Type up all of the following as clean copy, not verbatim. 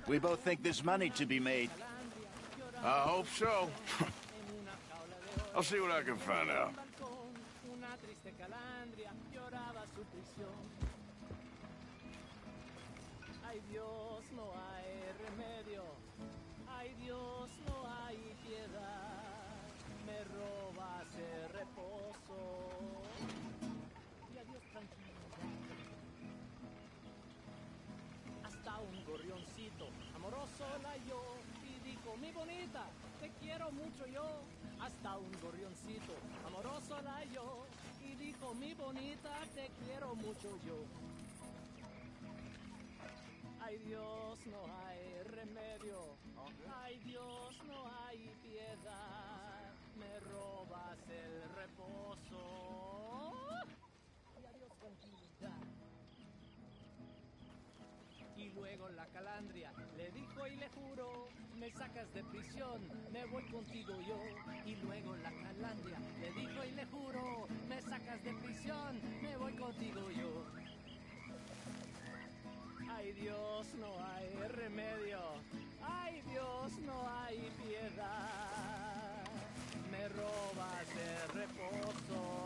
We both think there's money to be made. I hope so. I'll see what I can find out. Ay Dios, no hay remedio. Ay Dios, no hay piedad. Me robas el reposo. Y adiós tranquilidad. Hasta un gorrioncito amoroso la halló y dijo, mi bonita, te quiero mucho yo. Hasta un gorrioncito amoroso la halló y dijo, mi bonita, te quiero mucho yo. Ay Dios, no hay remedio. Ay Dios, no hay piedad. Me robas el reposo. Y adiós tranquilidad. Y luego la calandria le dijo y le juró, me sacas de prisión, me voy contigo yo. Y luego la calandria le dijo y le juró, me sacas de prisión, me voy contigo yo. Ay Dios, no hay remedio. Ay Dios, no hay piedad. Me robas el reposo.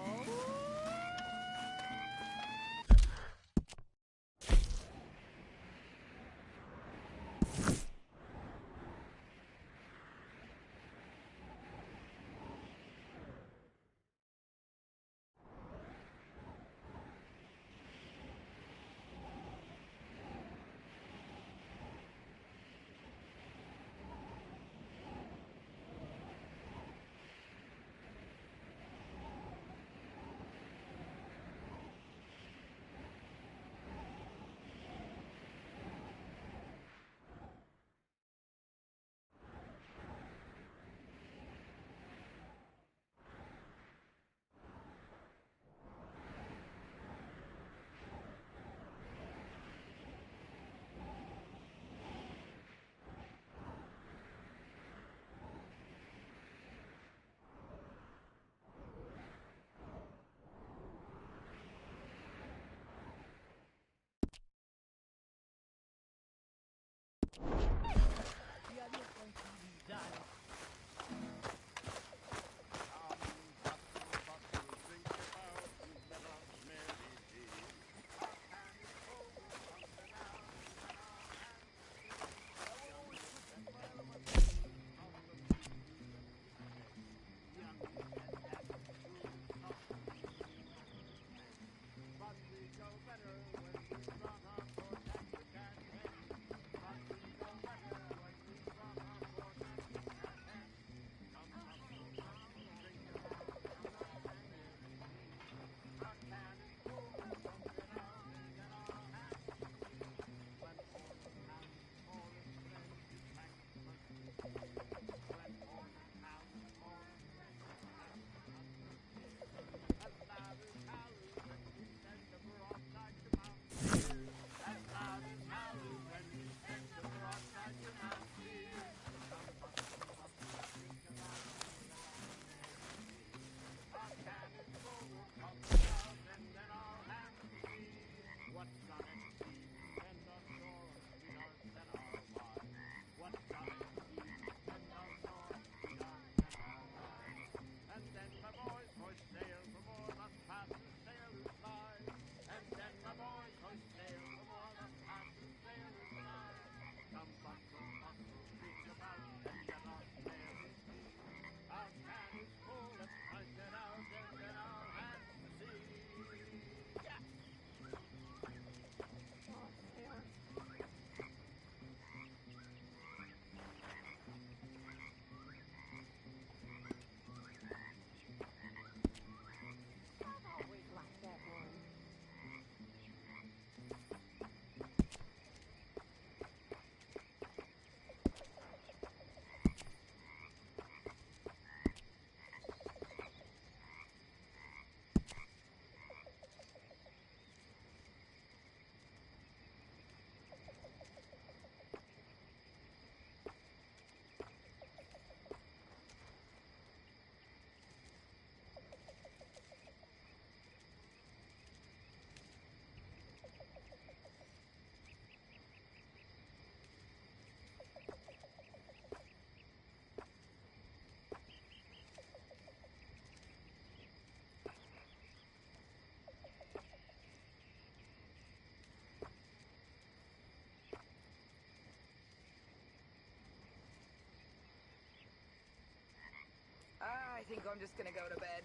think I'm just gonna go to bed.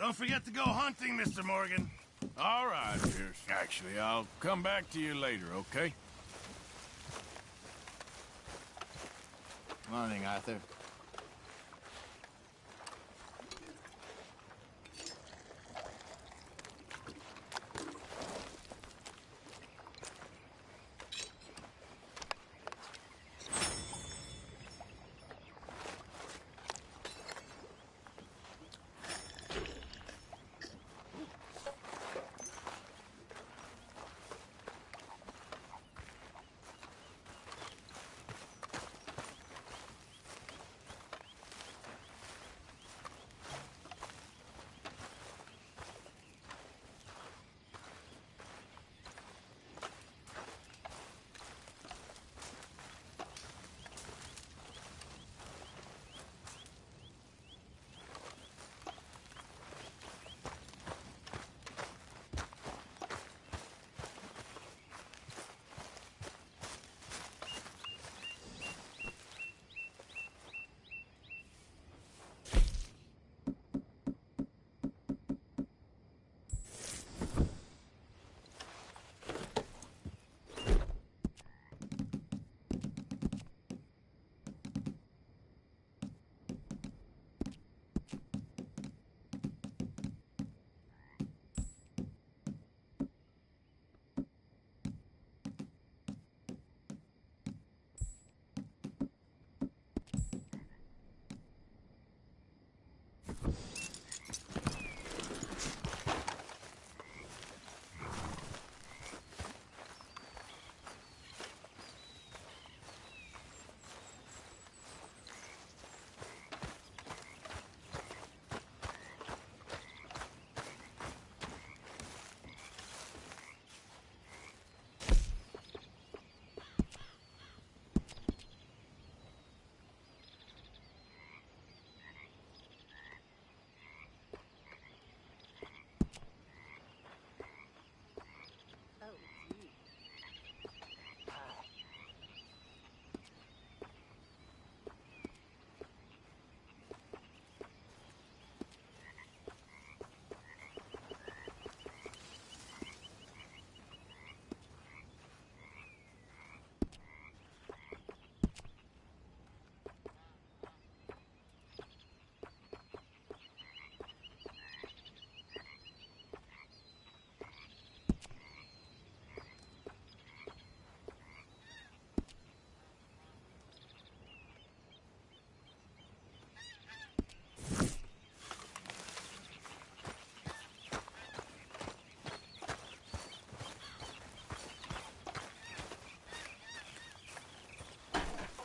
Don't forget to go hunting, Mr. Morgan. All right, Pierce. Actually, I'll come back to you later, okay? Morning, Arthur.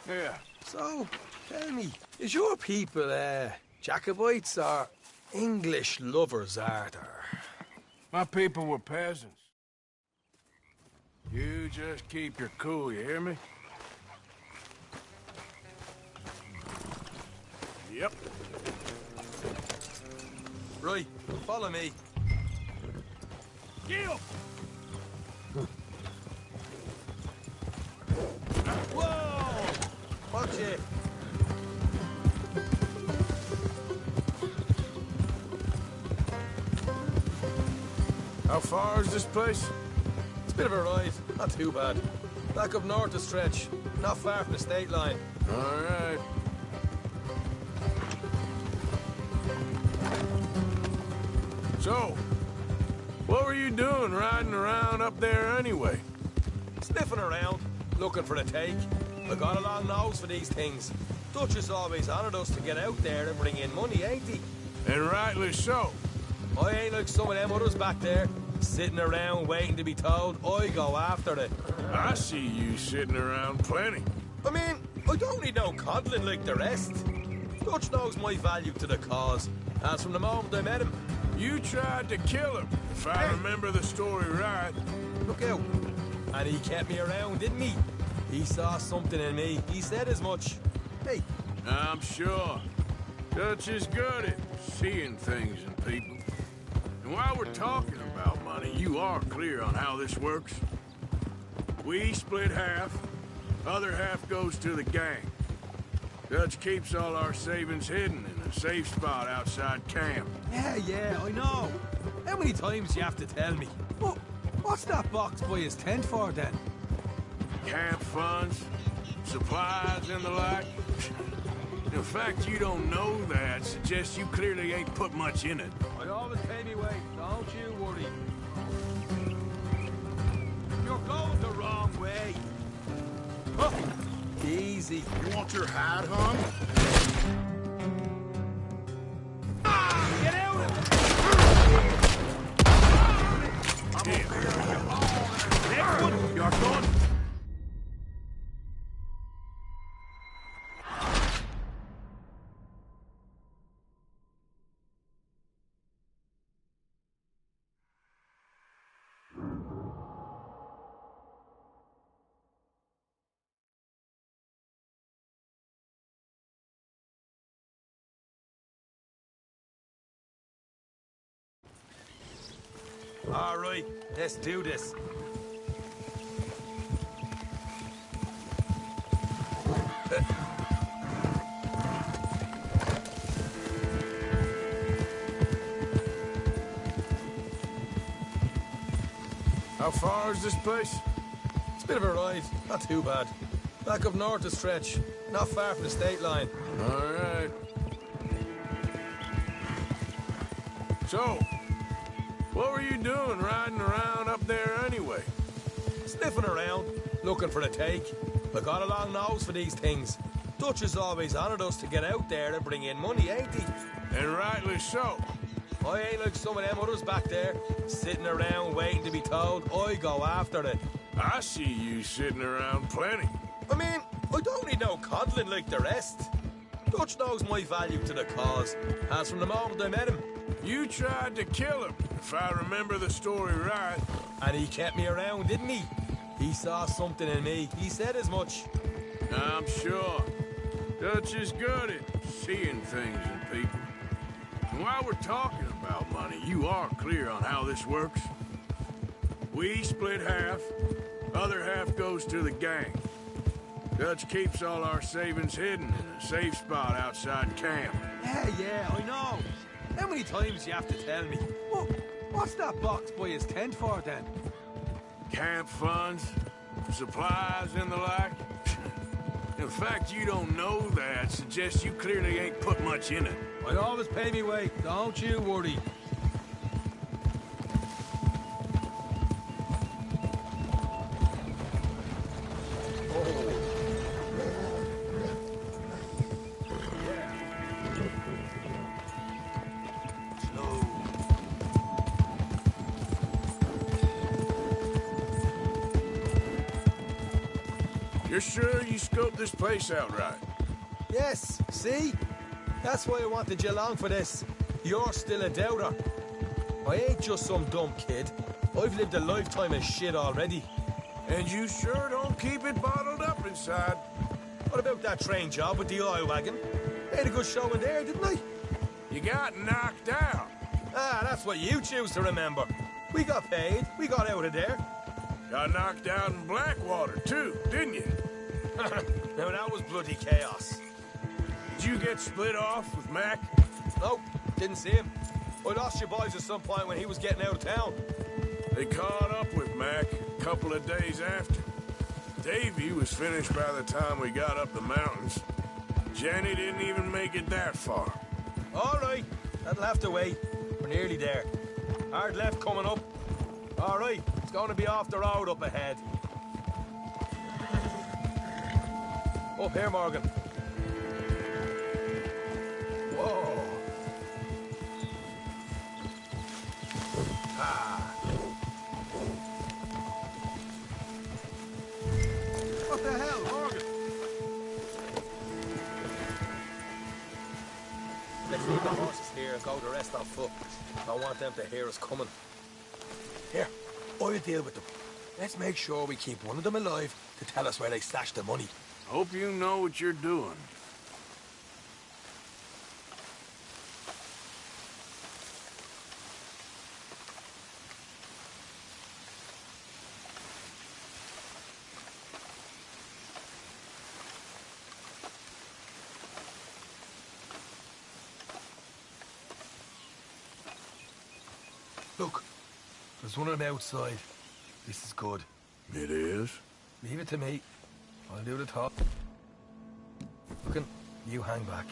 Yeah. So, tell me, is your people, Jacobites or English lovers, Arthur? My people were peasants. You just keep your cool, you hear me? Yep. Right, follow me. Gil! Whoa! Watch it. How far is this place? It's a bit of a ride, not too bad. Back up north a stretch, not far from the state line. All right. So, what were you doing riding around up there anyway? Sniffing around, looking for the take. I got a long nose for these things. Duchess always honoured us to get out there and bring in money, ain't he? And rightly so. I ain't like some of them others back there, sitting around waiting to be told I go after it. I see you sitting around plenty. I mean, I don't need no coddling like the rest. Dutch knows my value to the cause, as from the moment I met him. You tried to kill him, if I remember the story right. Look out. And he kept me around, didn't he? He saw something in me. He said as much. Hey. I'm sure. Dutch is good at seeing things in people. And while we're talking about money, you are clear on how this works. We split half, other half goes to the gang. Dutch keeps all our savings hidden in in a safe spot outside camp. Yeah, I know. How many times do you have to tell me? What's that box by his tent for, then? Camp funds, supplies, and the like. The fact you don't know that suggests you clearly ain't put much in it. I always pay me weight, don't you worry. You're going the wrong way. Oh, easy. You want your hide hung? Get out of it! Next one, you're done. All right, let's do this. How far is this place? It's a bit of a ride, not too bad. Back up north a stretch, not far from the state line. All right. So, what were you doing riding around up there anyway? Sniffing around, looking for a take. I got a long nose for these things. Dutch has always honoured us to get out there and bring in money, ain't he? And rightly so. I ain't like some of them others back there, sitting around waiting to be told. I go after it. I see you sitting around plenty. I mean, I don't need no coddling like the rest. Dutch knows my value to the cause, as from the moment I met him. You tried to kill him, if I remember the story right. And he kept me around, didn't he? He saw something in me. He said as much. I'm sure. Dutch is good at seeing things in people. And while we're talking about money, you are clear on how this works. We split half, other half goes to the gang. Dutch keeps all our savings hidden in a safe spot outside camp. Yeah, I know. How many times do you have to tell me? What's that box by his tent for, then? Camp funds, supplies, and the like. The fact you don't know that suggests you clearly ain't put much in it. I always pay me weight, don't you worry. You're sure you scoped this place out right? Yes, see? That's why I wanted you along for this. You're still a doubter. I ain't just some dumb kid. I've lived a lifetime of shit already. And you sure don't keep it bottled up inside. What about that train job with the oil wagon? I had a good show in there, didn't I? You got knocked out. Ah, that's what you choose to remember. We got paid. We got out of there. Got knocked out in Blackwater, too, didn't you? Now, that was bloody chaos. Did you get split off with Mac? Nope, didn't see him. I lost your boys at some point when he was getting out of town. They caught up with Mac a couple of days after. Davy was finished by the time we got up the mountains. Jenny didn't even make it that far. All right, that'll have to wait. We're nearly there. Hard left coming up. All right, it's going to be off the road up ahead. Up here, Morgan. Whoa. Ah. What the hell, Morgan? Let's leave the horses here and go the rest on foot. I want them to hear us coming. Here, I'll deal with them. Let's make sure we keep one of them alive to tell us where they stashed the money. Hope you know what you're doing. There's one of them outside. This is good. It is? Leave it to me. I'll do the talk. Fucking, you hang back.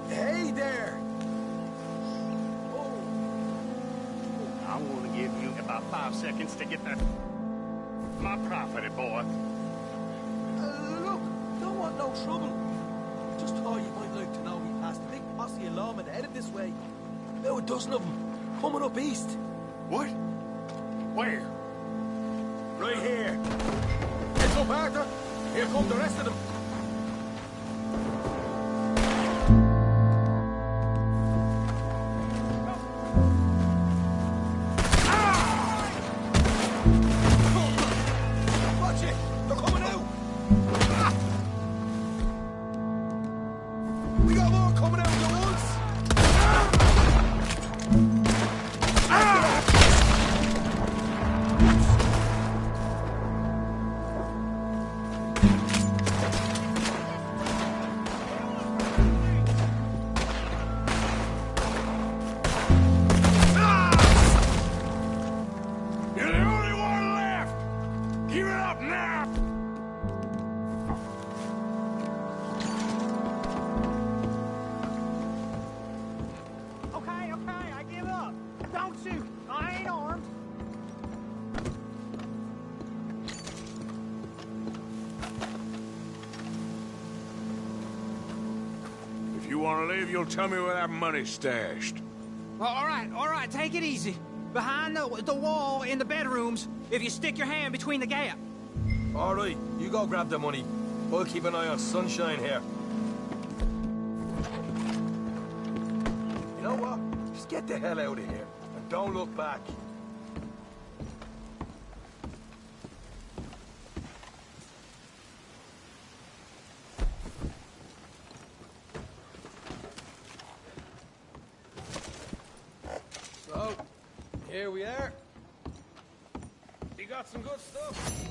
Hey there! I want to give you about 5 seconds to get my property, boy. Look, don't want no trouble. Just thought you might like to know we passed a big posse of lawmen headed this way. About a dozen of them, coming up east. What? Where? Right here. Heads up, Arthur. Here come the rest of them. Watch it! They're coming out! We got more coming out at once! You're the only one left! Give it up now! Okay, I give up. Don't shoot. I ain't armed. If you want to leave, you'll tell me where that money's stashed. Well, all right, take it easy. Behind the wall in the bedrooms, if you stick your hand between the gap. All right, you go grab the money. We'll keep an eye on Sunshine here. You know what? Just get the hell out of here and don't look back. So, here we are. You got some good stuff.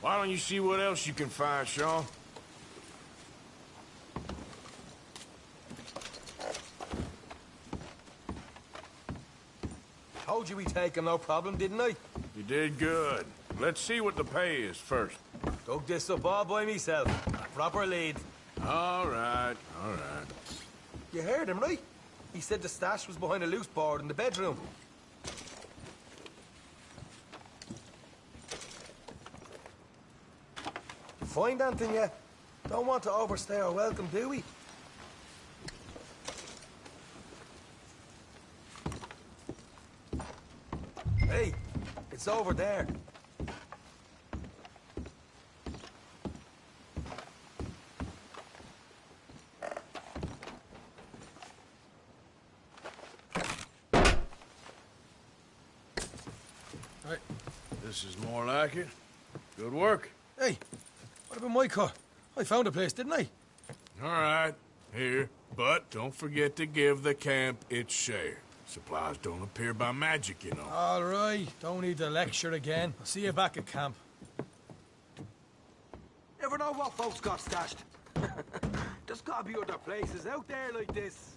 Why don't you see what else you can find, Sean? Told you we'd take him, no problem, didn't I? You did good. Let's see what the pay is first. Dug this up all by myself. Proper lead. All right, all right. You heard him, right? He said the stash was behind a loose board in the bedroom. Find anything yet? Don't want to overstay our welcome, do we? Hey, it's over there. Right. This is more like it. Good work. Hey, what about my car? I found a place, didn't I? All right, here. But don't forget to give the camp its share. Supplies don't appear by magic, you know. All right, don't need the lecture again. I'll see you back at camp. Never know what folks got stashed. There's gotta be other places out there like this.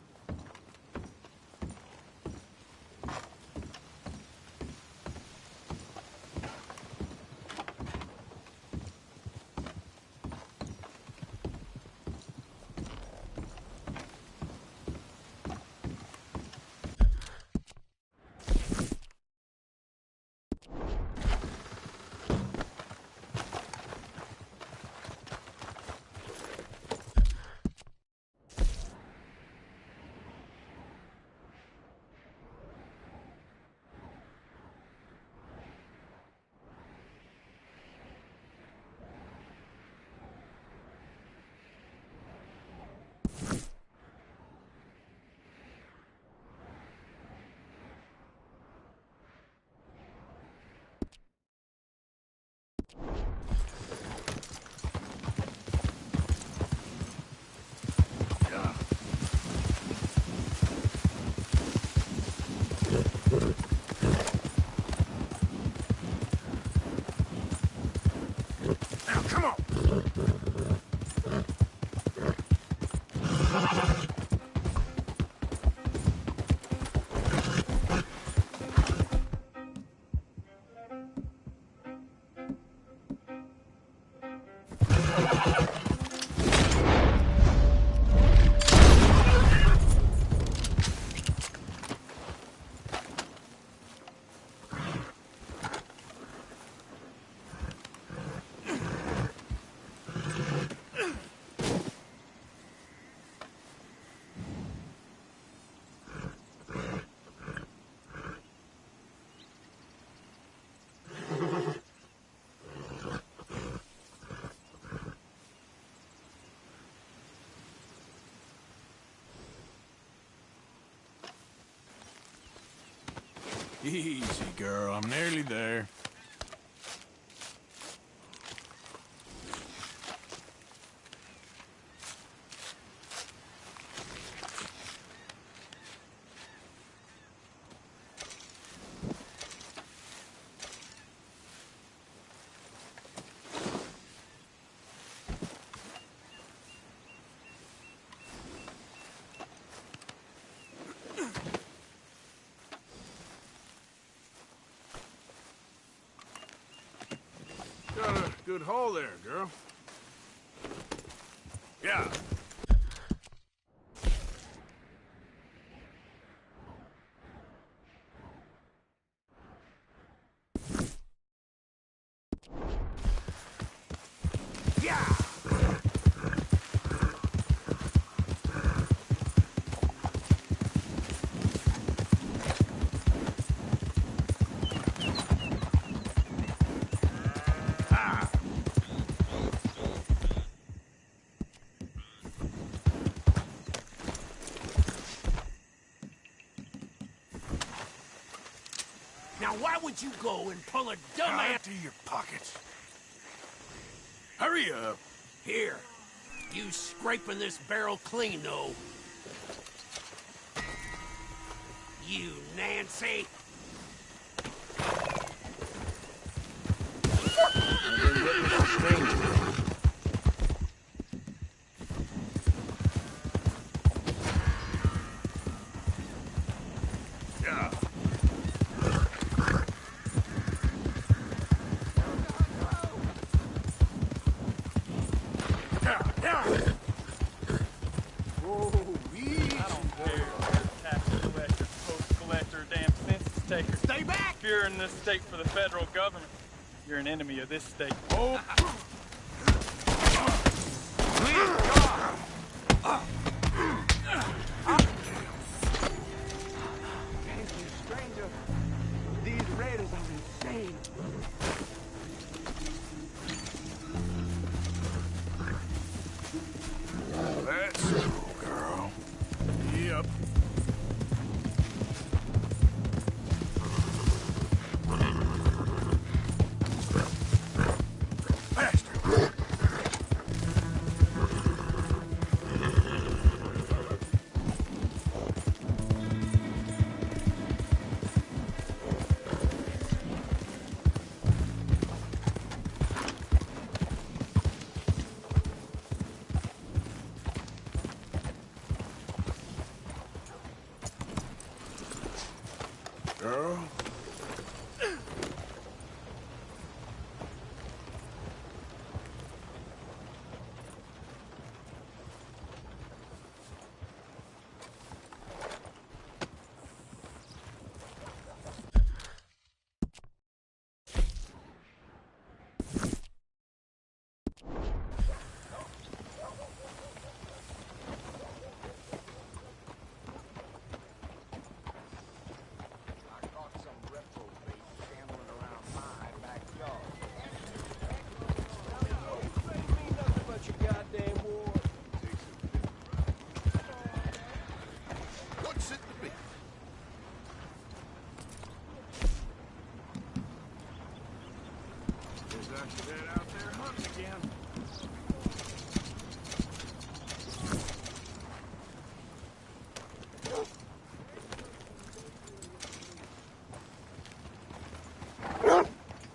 Easy, girl. I'm nearly there. Got a good haul there, girl. Yeah. Now, why would you go and pull a dumb Now ass... empty your pockets. Hurry up. Here, you scraping this barrel clean, though. You Nancy. I've been getting some strangers. Yeah. Stay back! If you're in this state for the federal government, you're an enemy of this state. Oh. Thank you, stranger. These raiders are insane. Let's go, girl. Yep. Faster. Girl. What's it to be? Guess I should head out there hunting again.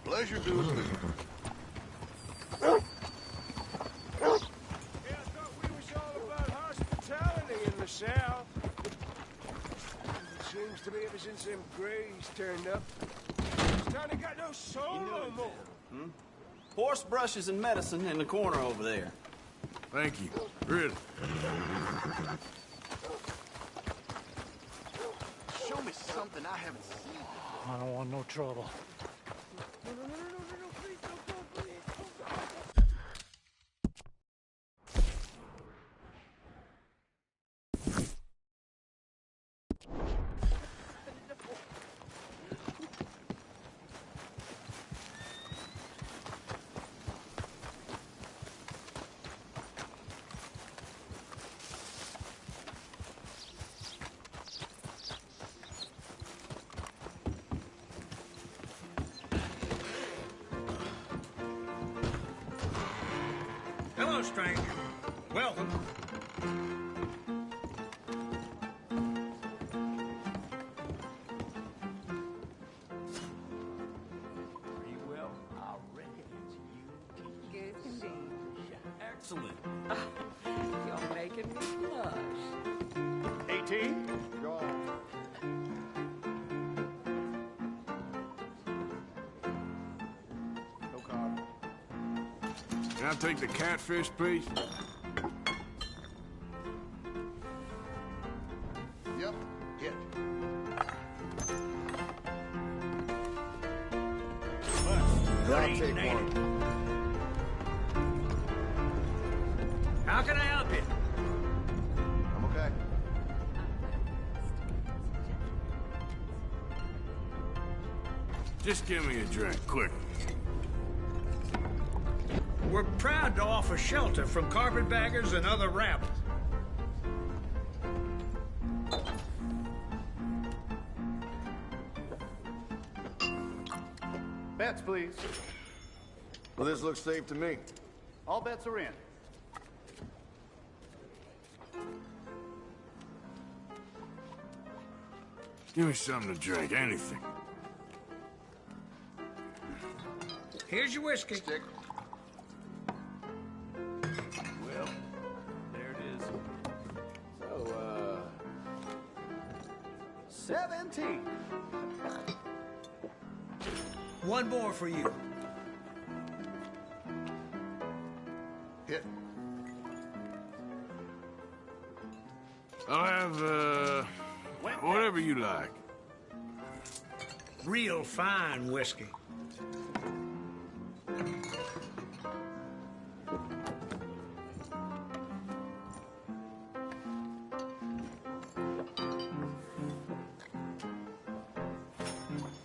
Pleasure doing business. Yeah, I thought we was all about hospitality in the South. It seems to me ever since them Greys turned up, this town ain't got no soul no more. Horse brushes and medicine in the corner over there. Thank you. Really. Show me something I haven't seen. I don't want no trouble. Please don't go, please. stranger. Welcome. Pretty well, I reckon it's you. Good indeed. Excellent. You're making me blush. 18? Go on. No card. Can I take the catfish, please? Yep. Hit. I'll take one. How can I help you? I'm okay. Just give me a drink, quick. We're proud to offer shelter from carpetbaggers and other rabble. Bets, please. Well, this looks safe to me. All bets are in. Give me something to drink, anything. Here's your whiskey. Stick. Well, there it is. So, 17. One more for you. Hit. I'll have, whatever you like. Real fine whiskey.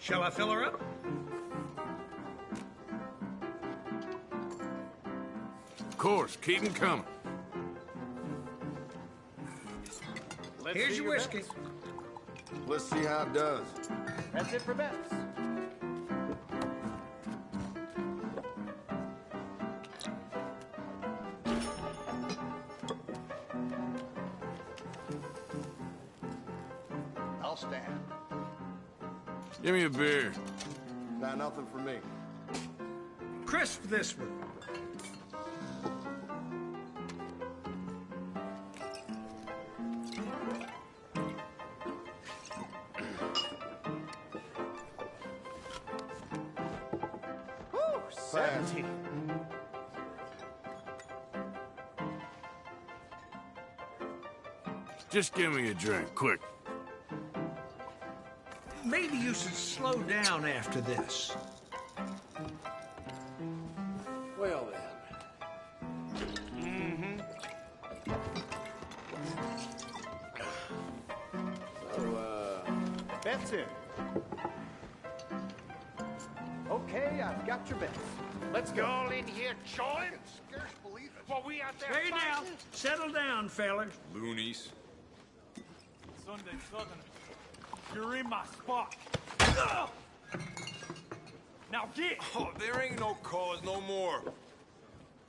Shall I fill her up? Of course, keep 'em coming. Here's your whiskey. Bets. Let's see how it does. That's it for bets. I'll stand. Give me a beer. Nah, nothing for me. Crisp this one. Woo! 17. Just give me a drink, quick. Maybe you should slow down after this. Well then. So, bets in. Okay, I've got your bets. Let's go. Y'all in here chawing? Scarce believe it. While we out there Hey now, settle down, fellas. Loonies. Sunday Southern, you're in my spot. Now get! Oh, there ain't no cause no more.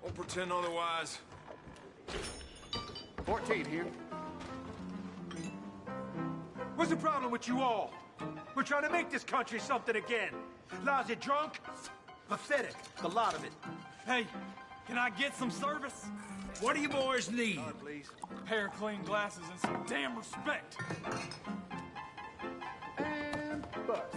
Don't pretend otherwise. 14 here. What's the problem with you all? We're trying to make this country something again. Lousy drunk? Pathetic, the lot of it. Hey, can I get some service? What do you boys need? Please. Pair of clean glasses and some damn respect. And bust.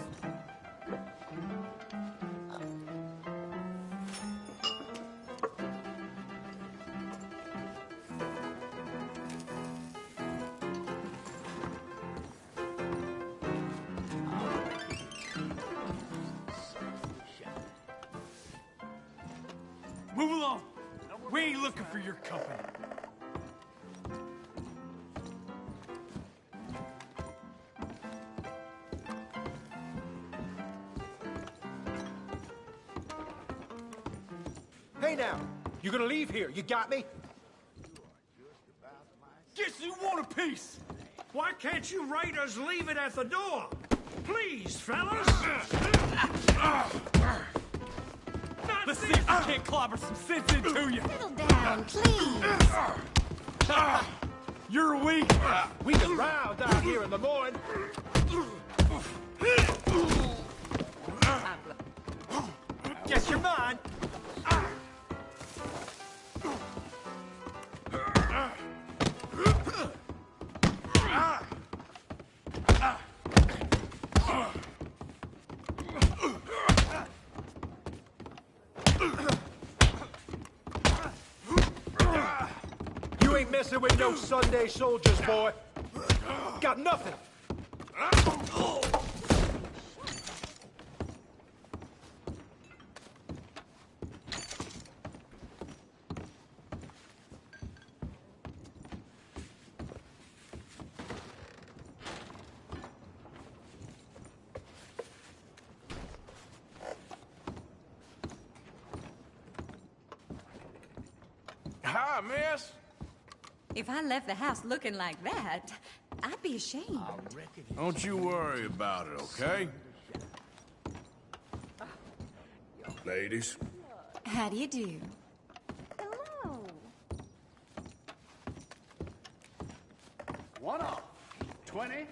Move along. We ain't looking for your company. Hey now, you gonna leave here? You got me? Guess you want a piece. Why can't you raiders leave it at the door? Please, fellas. Now Let's see if we can't clobber some sense into you. Settle down, please. You're weak. We can row down here in the morning. Guess you're mine. You ain't messing with no Sunday soldiers, boy. Got nothing. Hi, miss. If I left the house looking like that, I'd be ashamed. Don't you worry about it, okay? Ladies. How do you do? Hello. One off. 20.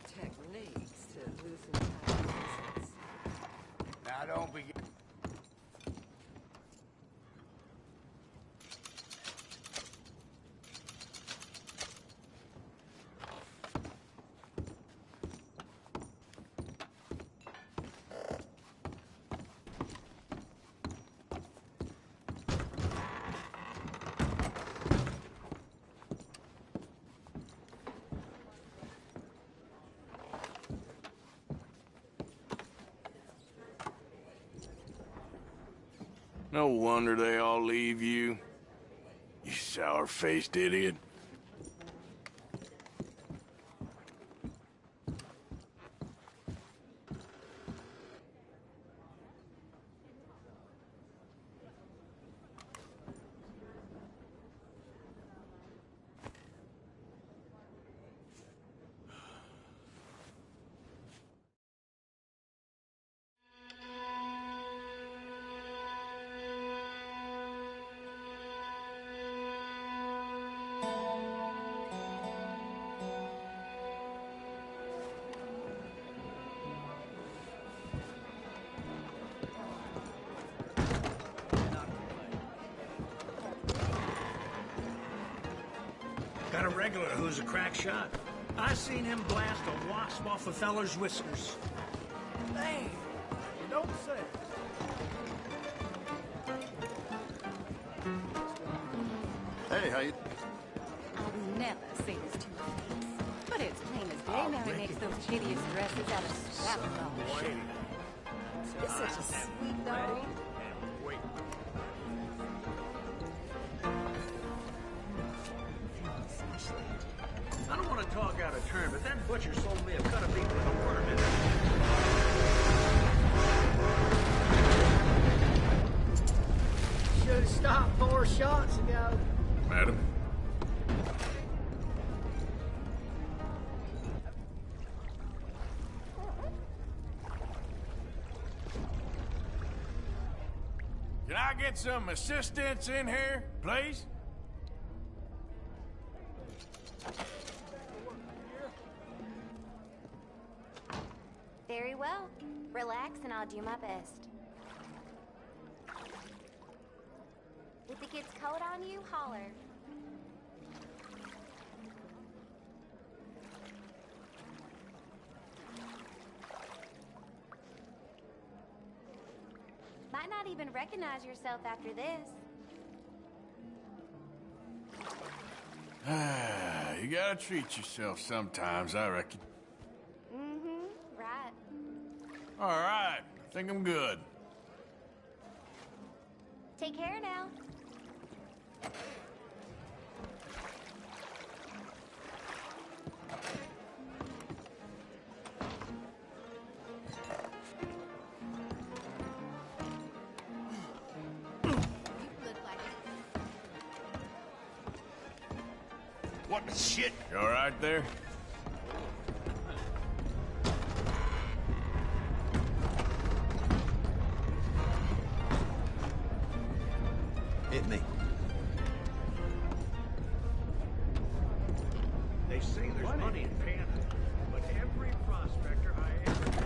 Techniques to loosen ties. Now don't be... No wonder they all leave you. You sour-faced idiot. Got a regular who's a crack shot. I seen him blast a wasp off a feller's whiskers. Damn. You don't say. Hey, how you... I've never seen his two face. But it's plain as day now he makes those hideous dresses out of strap-on shit. You're such a sweet dog. I don't want to talk out of turn, but that butcher sold me a cut of beef with a worm in it. Should have stopped 4 shots ago. Madam. Can I get some assistance in here, please? Very well. Relax and I'll do my best. If it gets cold on you, holler. Might not even recognize yourself after this. You gotta treat yourself sometimes, I reckon. Mm-hmm, right. All right, I think I'm good. Take care now. You look like a What the shit? You all right there? Hit me. They say there's money in Panama, but every prospector I ever met.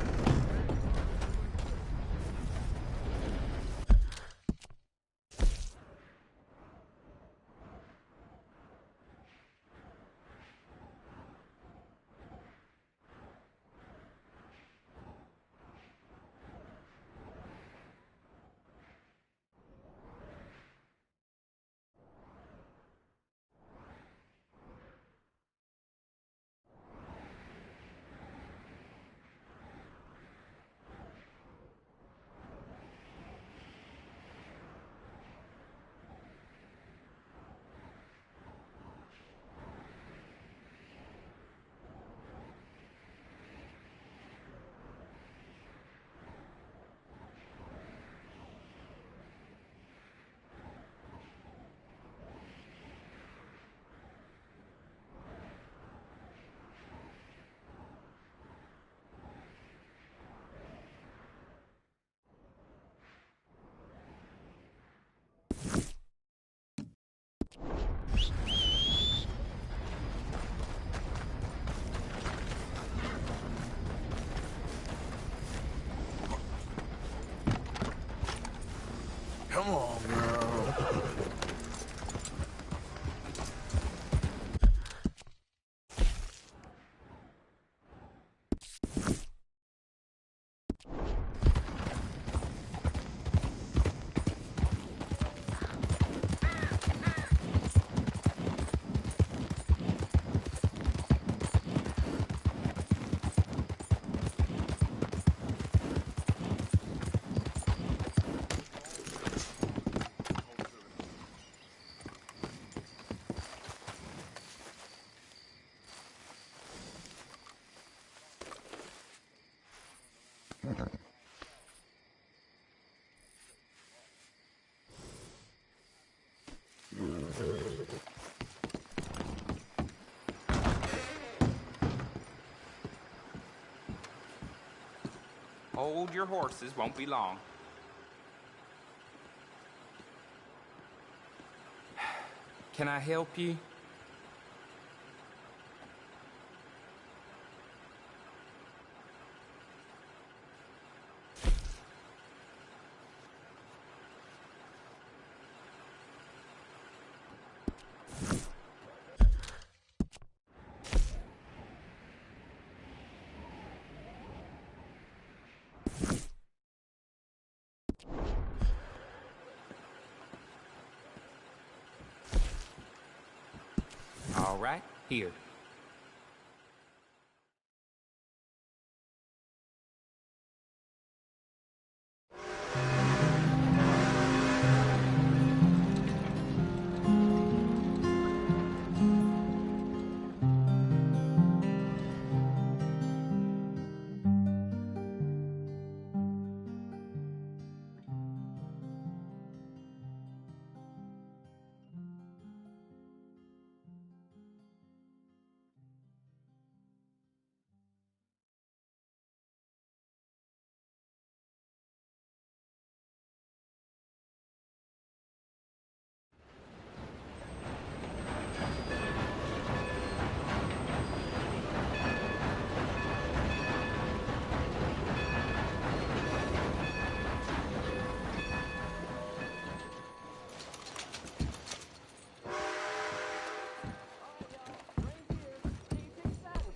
Come on, girl. Hold your horses, won't be long. Can I help you? All right, here.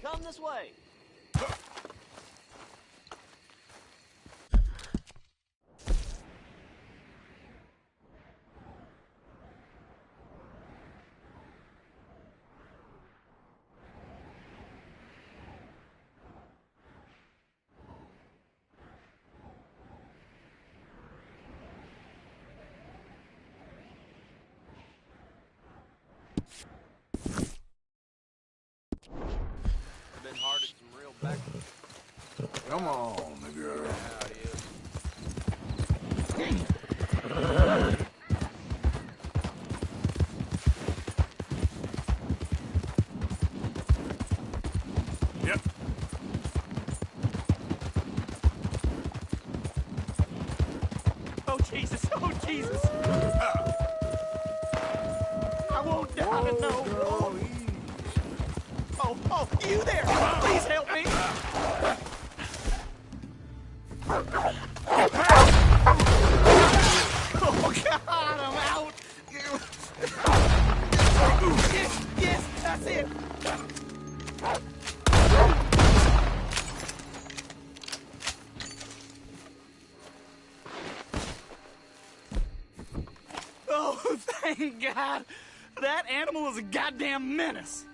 Come this way. Been hard at some real back. Come on, the girl. Jesus! Oh, Jesus! I won't die, no! Oh, you there! Please help me! Oh, God, I'm out! Yes, that's it! Oh, thank God! That animal was a goddamn menace!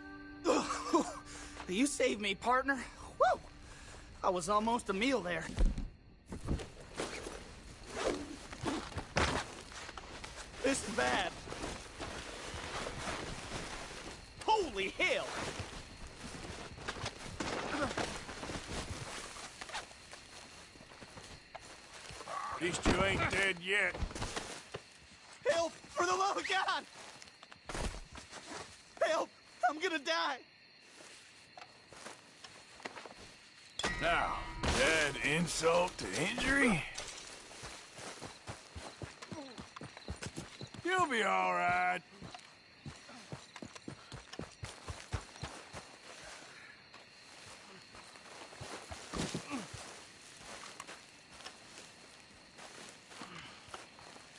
You saved me, partner. Woo! I was almost a meal there. This is bad. Holy hell! At least you ain't dead yet. Help! For the love of God! Help! I'm gonna die! Now, add insult to injury? You'll be all right.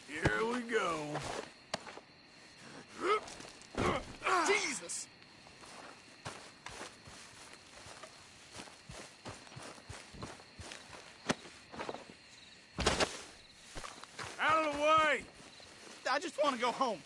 Here we go. Jesus! Out of the way! I just want to go home.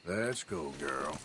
Let's go, girl.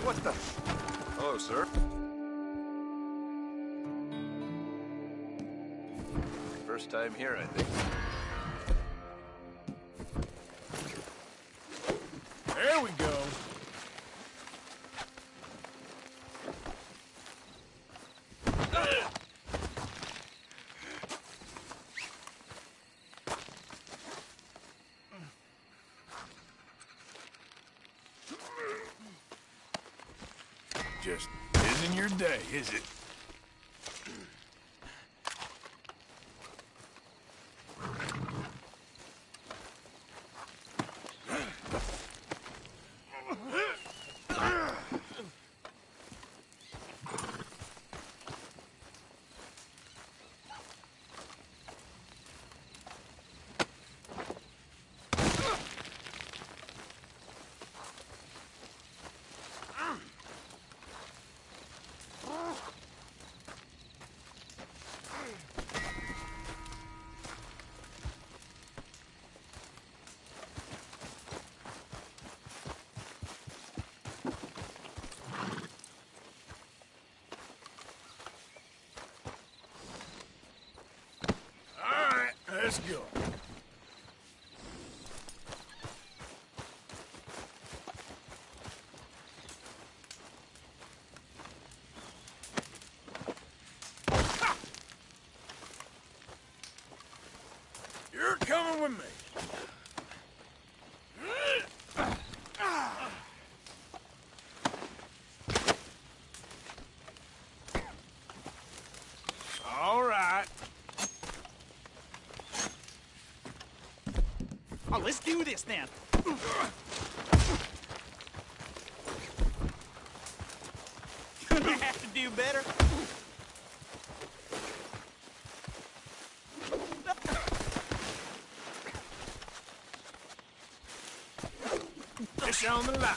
What the? Hello, sir. First time here, I think. There we go. Just isn't your day, is it? Let's go. with me. All right. Oh, let's do this then. You have to do better. It's on the line.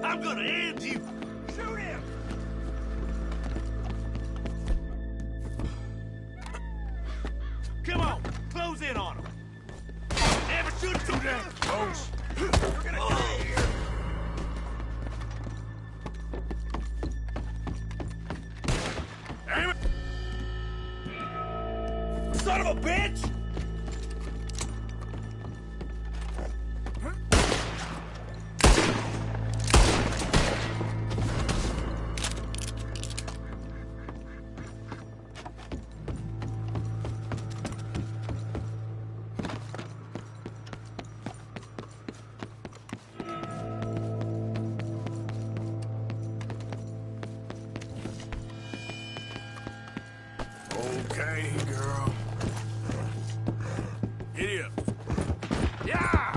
I'm gonna end you! Shoot him! Come on, close in on him! Never shoot too damn close! We're gonna die here! Aim it! of a bitch! Okay, girl. Giddy up. Yeah!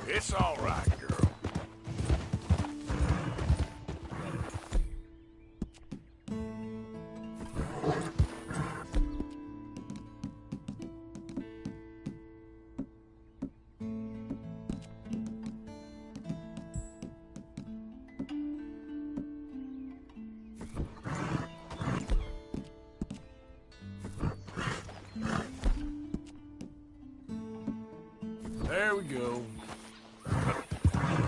It's all right, girl. go.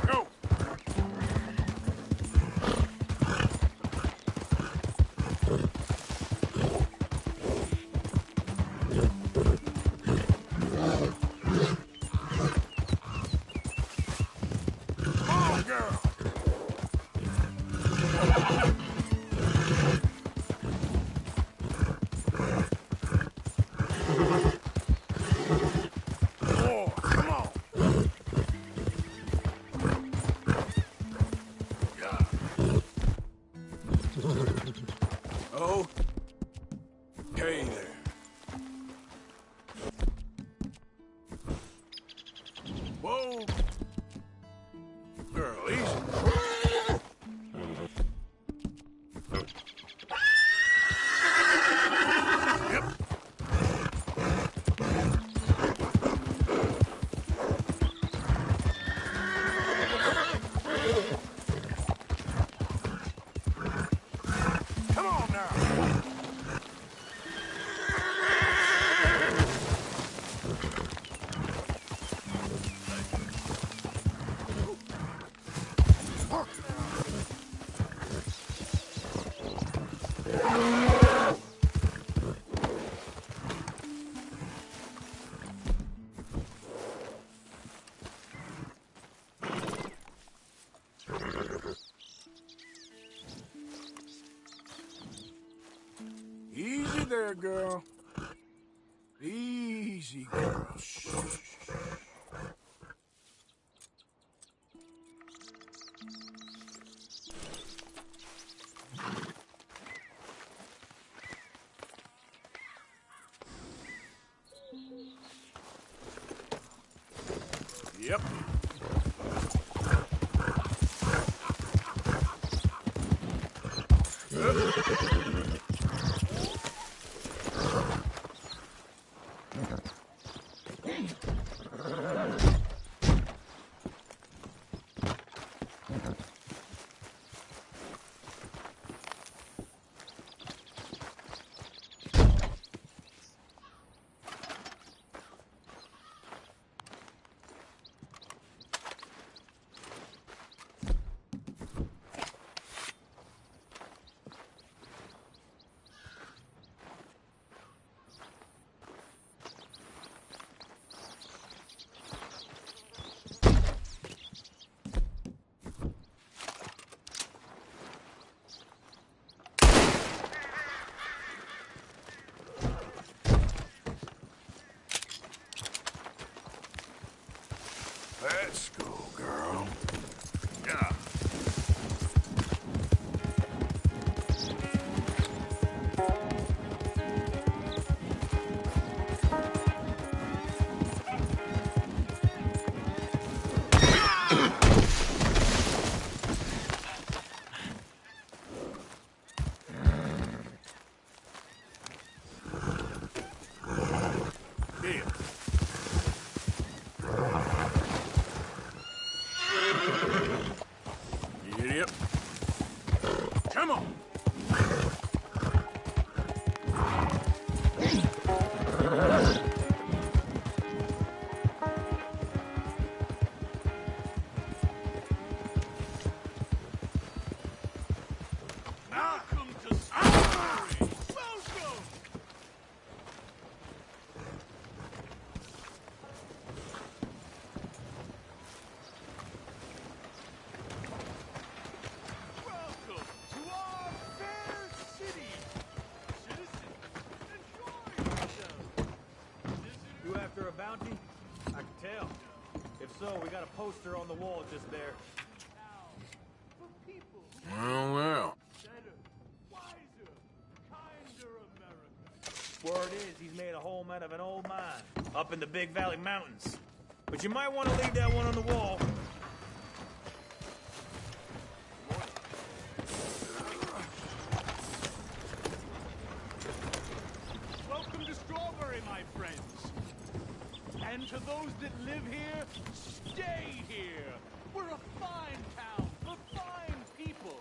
Go! Okay there. Whoa! Girl, easy. Yep. Come on now. Easy there, girl. Easy, girl. Shh. Yep. Let's go, girl. Yeah. Yeah. Yep. Come on. Welcome to Salisbury! Welcome! Welcome to our fair city! Citizens, enjoy yourselves! You after a bounty? I can tell. If so, we got a poster on the wall just there. Well, well. Wiser, kinder America. Word is he's made a home out of an old mine up in the Big Valley Mountains. But you might want to leave that one on the wall. Welcome to Strawberry, my friends. And to those that live here, stay here. We're a fine town for fine people.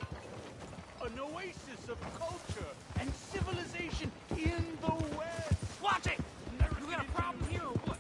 An oasis of culture and civilization in the West. Watch it! You got a problem here or what?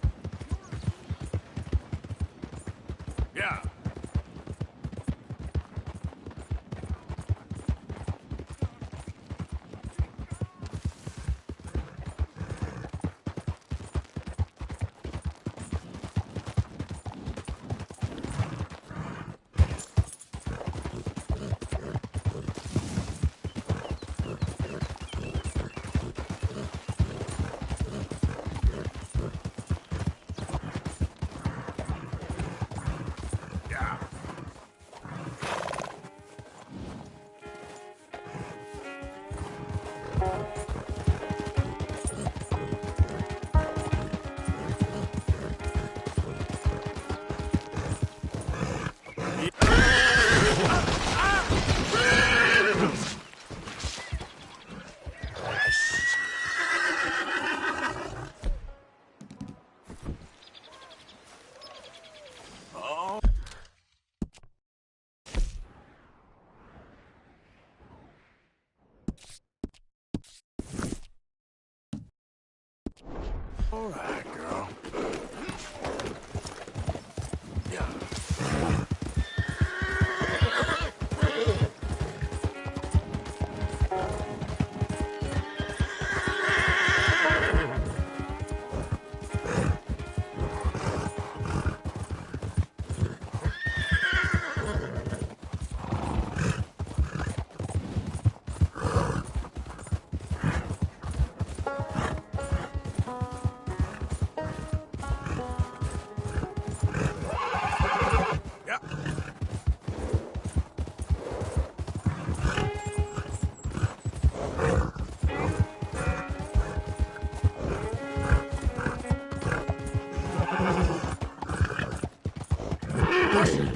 All right, girl.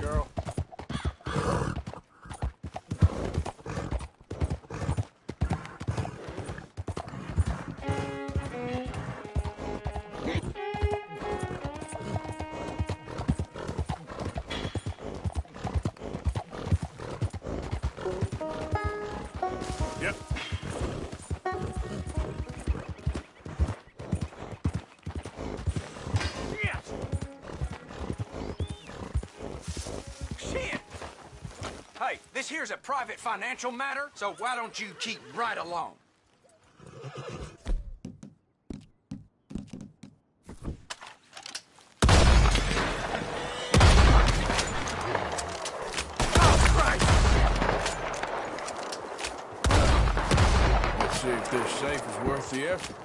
Girl. Yep. Shit! Hey, this here's a private financial matter, so why don't you keep right along? Let's see if this safe is worth the effort.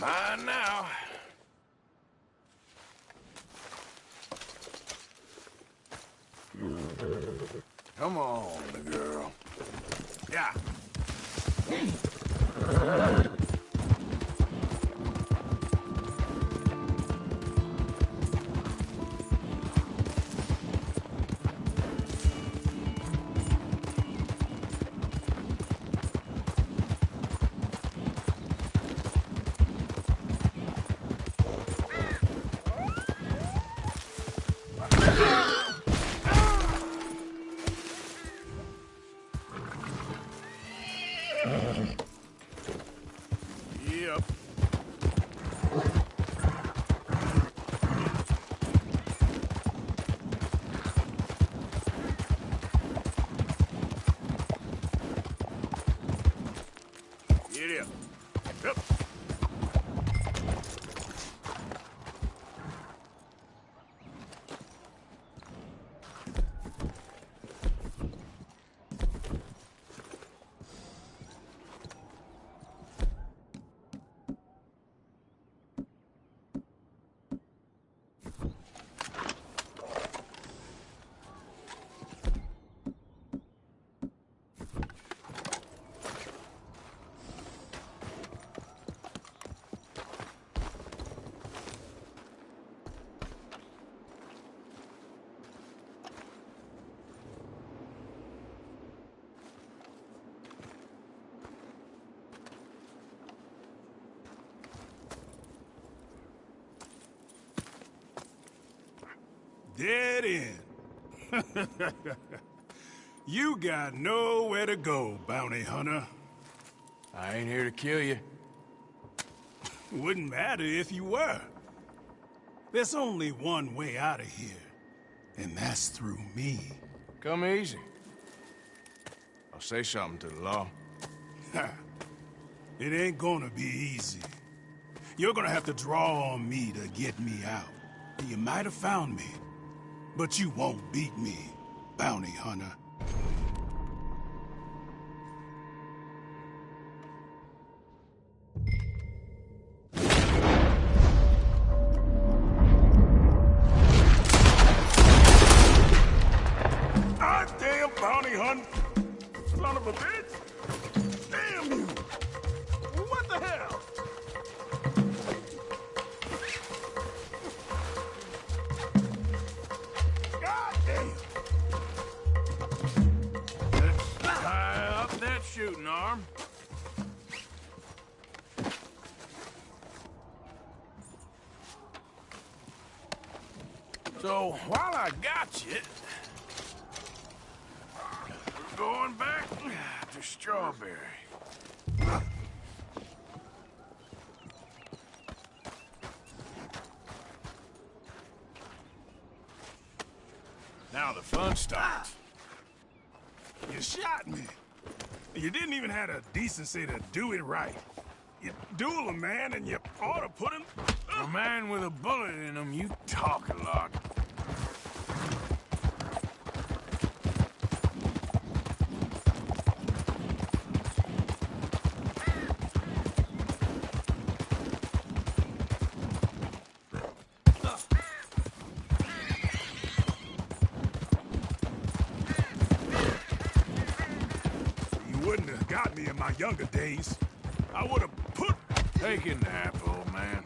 Mine now. Come on, girl. Yeah. Yep. Get up. Yep. dead end. You got nowhere to go, bounty hunter. I ain't here to kill you. Wouldn't matter if you were. There's only one way out of here, and that's through me. Come easy. I'll say something to the law. It ain't gonna be easy. You're gonna have to draw on me to get me out. You might have found me, but you won't beat me, bounty hunter. Goddamn bounty hunter! Son of a bitch! Damn you! What the hell? God damn! Let's tie up that shooting arm. So, while I got you, we're going back to Strawberry. Now the fun starts. You shot me. You didn't even have the decency to do it right. You duel a man and you ought to put him... A man with a bullet in him, you talk a lot. You wouldn't have got me in my younger days. I would have put... Take a nap, old man.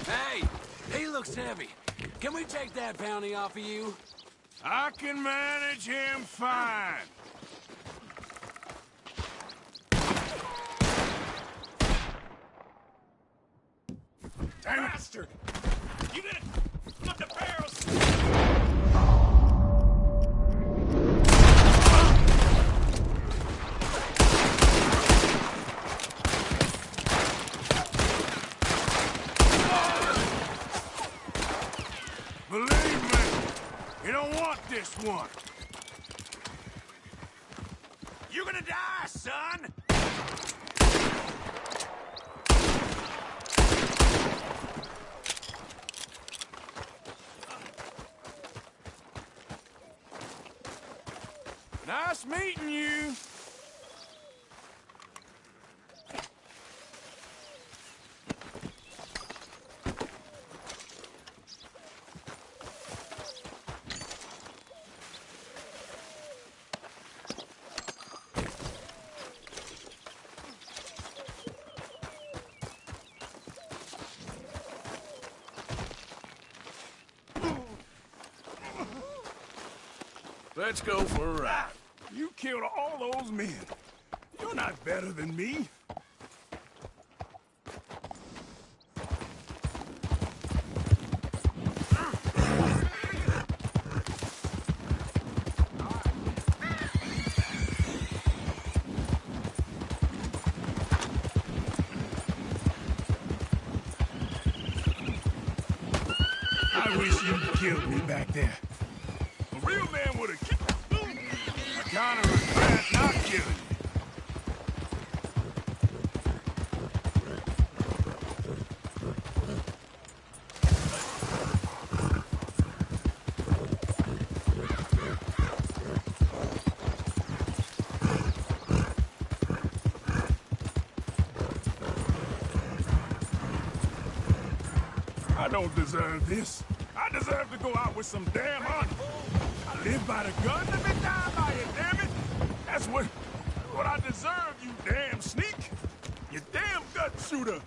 Hey, he looks heavy. Can we take that bounty off of you? I can manage him fine. Bastard! You did it! Look the barrels! Believe me, you don't want this one. You're gonna die, son! Nice meeting you. Let's go for a ride. You killed all those men. You're not better than me. I wish you'd killed me back there. A real man would have killed. I kind of regret not killing you. I don't deserve this. I deserve to go out with some damn honor. I live by the gun, let me die by it, damn it! That's what I deserve, you damn sneak! You damn gut shooter!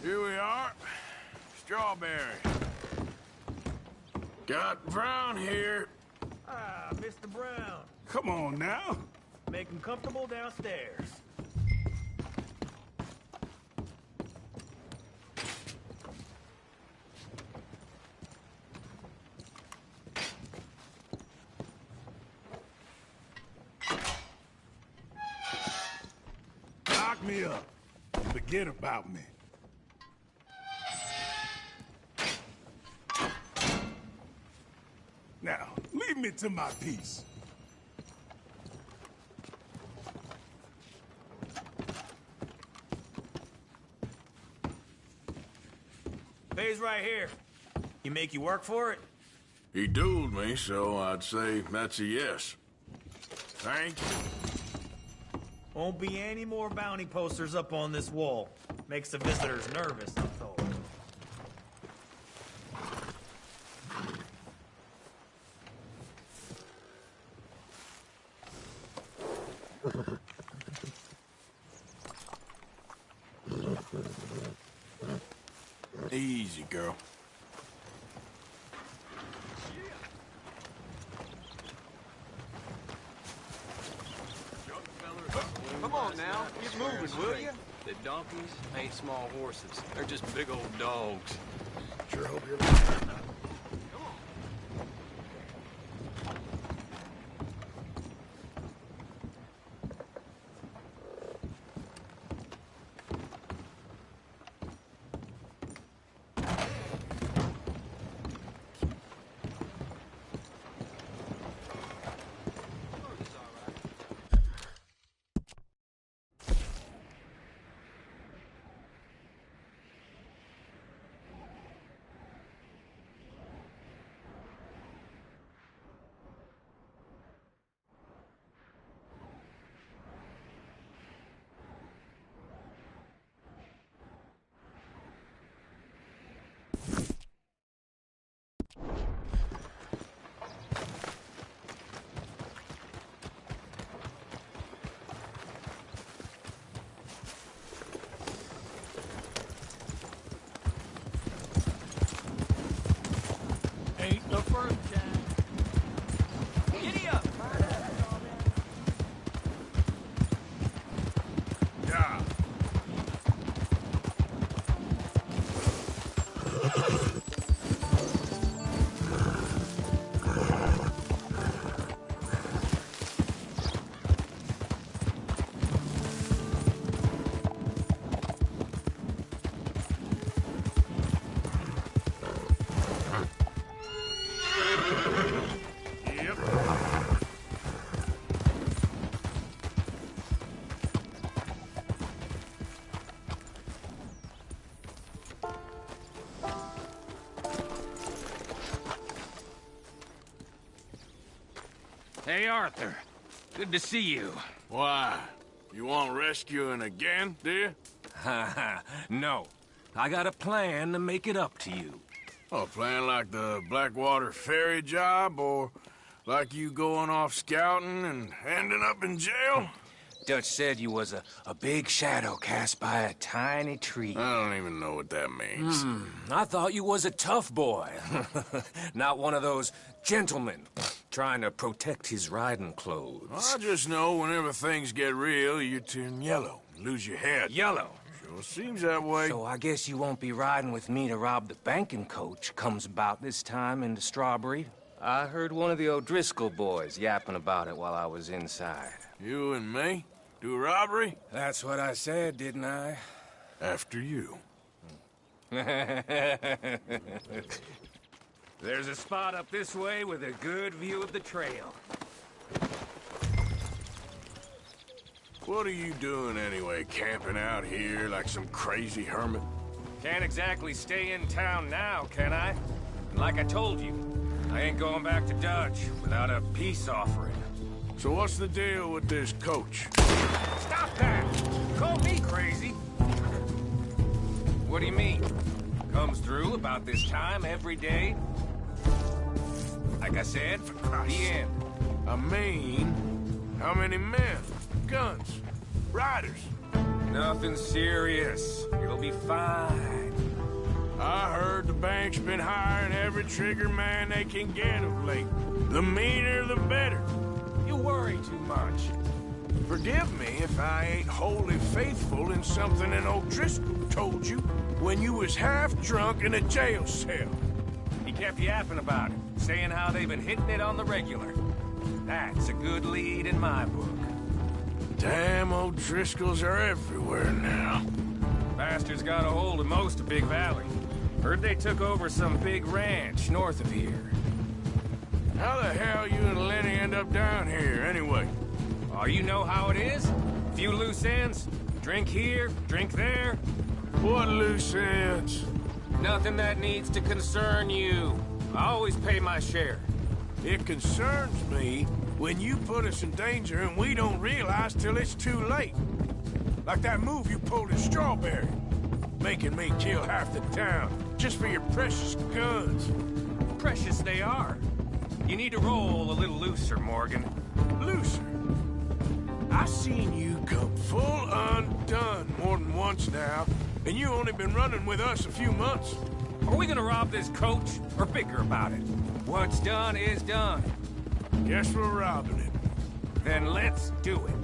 Here we are. Strawberry. Got Brown here. Ah, Mr. Brown. Come on now. Make him comfortable downstairs. Lock me up. Forget about me. Now, leave me to my peace. Pays right here. He make you work for it? He dueled me, so I'd say that's a yes. Thank you. Won't be any more bounty posters up on this wall. Makes the visitors nervous, I'm told. Easy, girl. Come on now, get moving, will you? The donkeys ain't small horses. They're just big old dogs. Sure hope you're Ain't the first time. Giddy up! Yeah. Hey, Arthur. Good to see you. Why? You want rescuing again, do you? No. I got a plan to make it up to you. Oh, a plan like the Blackwater ferry job, or like you going off scouting and ending up in jail? Dutch said you was a big shadow cast by a tiny tree. I don't even know what that means. I thought you was a tough boy. Not one of those gentlemen trying to protect his riding clothes. I just know whenever things get real, you turn yellow, lose your head. Yellow? Sure seems that way. So I guess you won't be riding with me to rob the banking coach comes about this time into Strawberry. I heard one of the O'Driscoll boys yapping about it while I was inside. You and me? Do a robbery? That's what I said, didn't I? After you. There's a spot up this way with a good view of the trail. What are you doing anyway, camping out here like some crazy hermit? Can't exactly stay in town now, can I? And like I told you, I ain't going back to Dutch without a peace offering. So what's the deal with this coach? Stop that! Call me crazy. What do you mean? Comes through about this time every day? Like I said, the end. I mean, how many men? Guns? Riders? Nothing serious. It'll be fine. I heard the bank's been hiring every trigger man they can get of late. The meaner, the better. You worry too much. Forgive me if I ain't wholly faithful in something an O'Driscoll told you when you was half drunk in a jail cell. He kept yapping about it, saying how they've been hitting it on the regular. That's a good lead in my book. Damn O'Driscolls are everywhere now. Bastards got a hold of most of Big Valley. Heard they took over some big ranch north of here. How the hell you and Lenny end up down here, anyway? Oh, you know how it is? Few loose ends. Drink here, drink there. What loose ends? Nothing that needs to concern you. I always pay my share. It concerns me when you put us in danger and we don't realize till it's too late. Like that move you pulled in Strawberry. Making me kill half the town just for your precious guns. Precious they are. You need to roll a little looser, Morgan. Looser? I seen you come full undone more than once now, and you only been running with us a few months. Are we gonna rob this coach, or bicker about it? What's done is done. Guess we're robbing it. Then let's do it.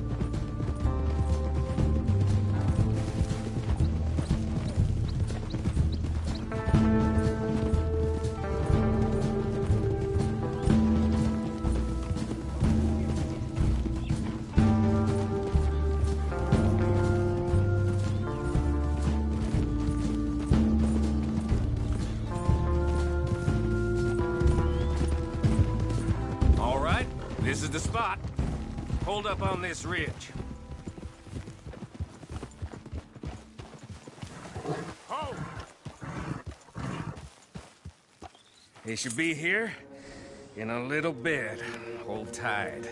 This is the spot. Hold up on this ridge. Hold! They should be here in a little bit. Hold tight.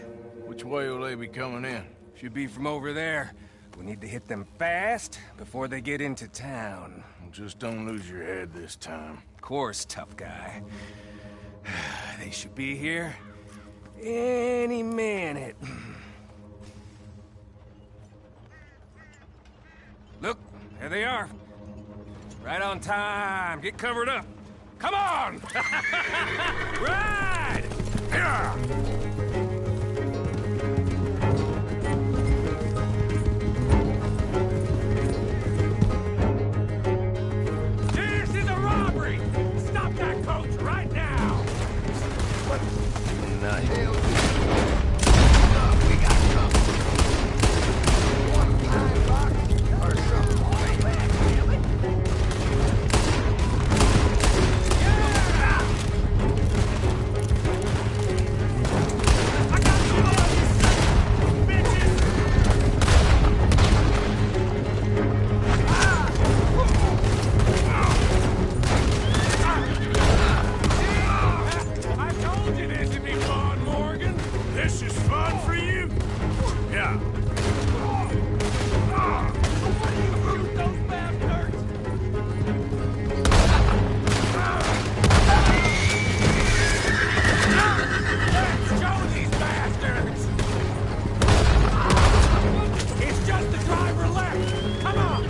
Which way will they be coming in? Should be from over there. We need to hit them fast before they get into town. Just don't lose your head this time. Of course, tough guy. They should be here any minute. Look, there they are. Right on time. Get covered up. Come on! Ride! Yeah! This is a robbery! Stop that coach right now! What in the hell? We got company. Want to climb rock or something like that, damn it? I got some of you, bitches! I told you this would be fun, Morgan. This is fun for you? Yeah. Shoot those bastards! Let's show these bastards! It's just the driver left! Come on!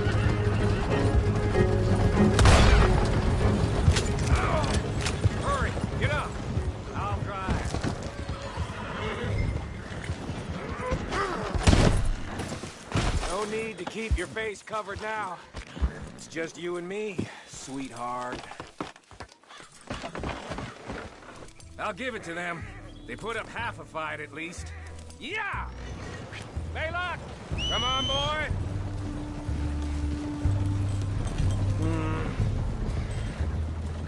Hurry, get up! I'll drive. No need to keep your face covered now. It's just you and me, sweetheart. I'll give it to them. They put up half a fight at least. Yeah! Baylock! Come on, boy!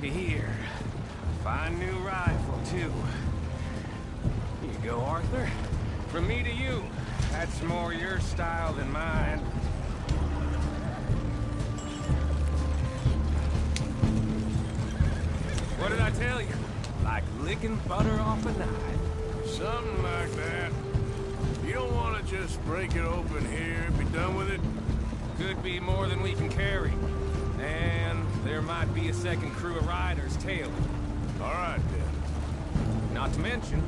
Here. Fine new rifle, too. Here you go, Arthur. From me to you. That's more your style than mine. What did I tell you? Like licking butter off a knife. Something like that. You don't want to just break it open here and be done with it? Could be more than we can carry. And there might be a second crew of riders tailing. All right, then. Not to mention,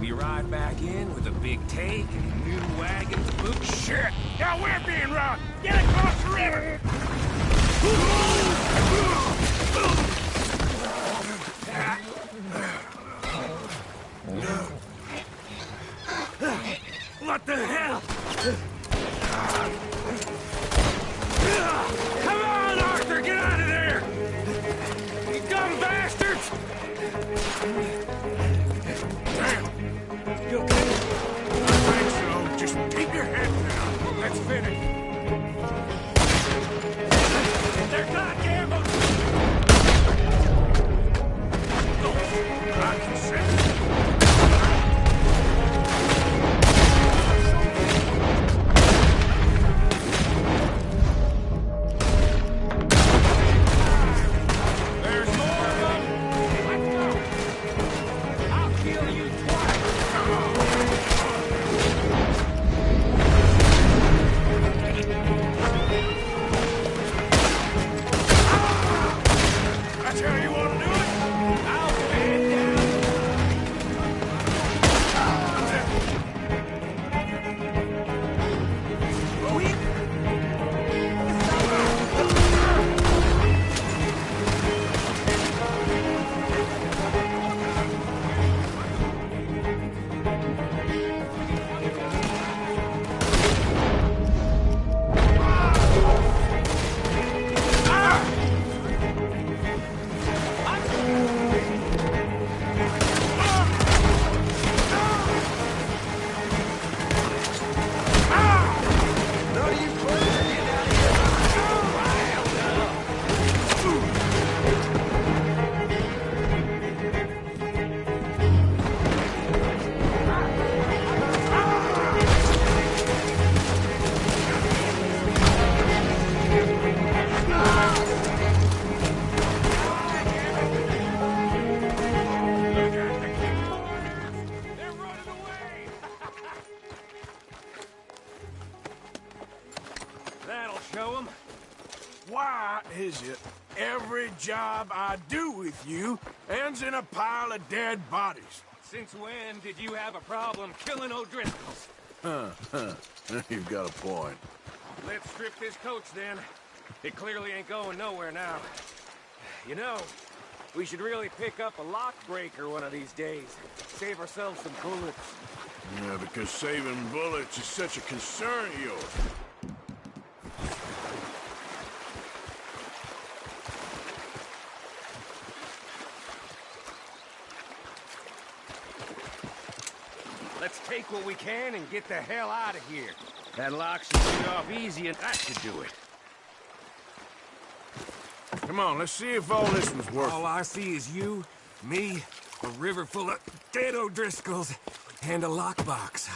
We ride back in with a big take and a new wagon to boot. Shit! Now we're being robbed! Get across the river! What the hell? Come on, Arthur, get out of there! You dumb bastards! Damn! You okay? I think so. Just keep your head down. Let's finish. They're goddamn... I can sense it. Why is it every job I do with you ends in a pile of dead bodies? Since when did you have a problem killing O'Driscolls? You've got a point. Let's strip this coach, then. It clearly ain't going nowhere now. You know, we should really pick up a lock breaker one of these days. Save ourselves some bullets. Yeah, because saving bullets is such a concern of yours. Let's take what we can and get the hell out of here. That lock should shoot off easy and that should do it. Come on, let's see if all this was worth it. All I see is you, me, a river full of dead O'Driscolls, and a lockbox.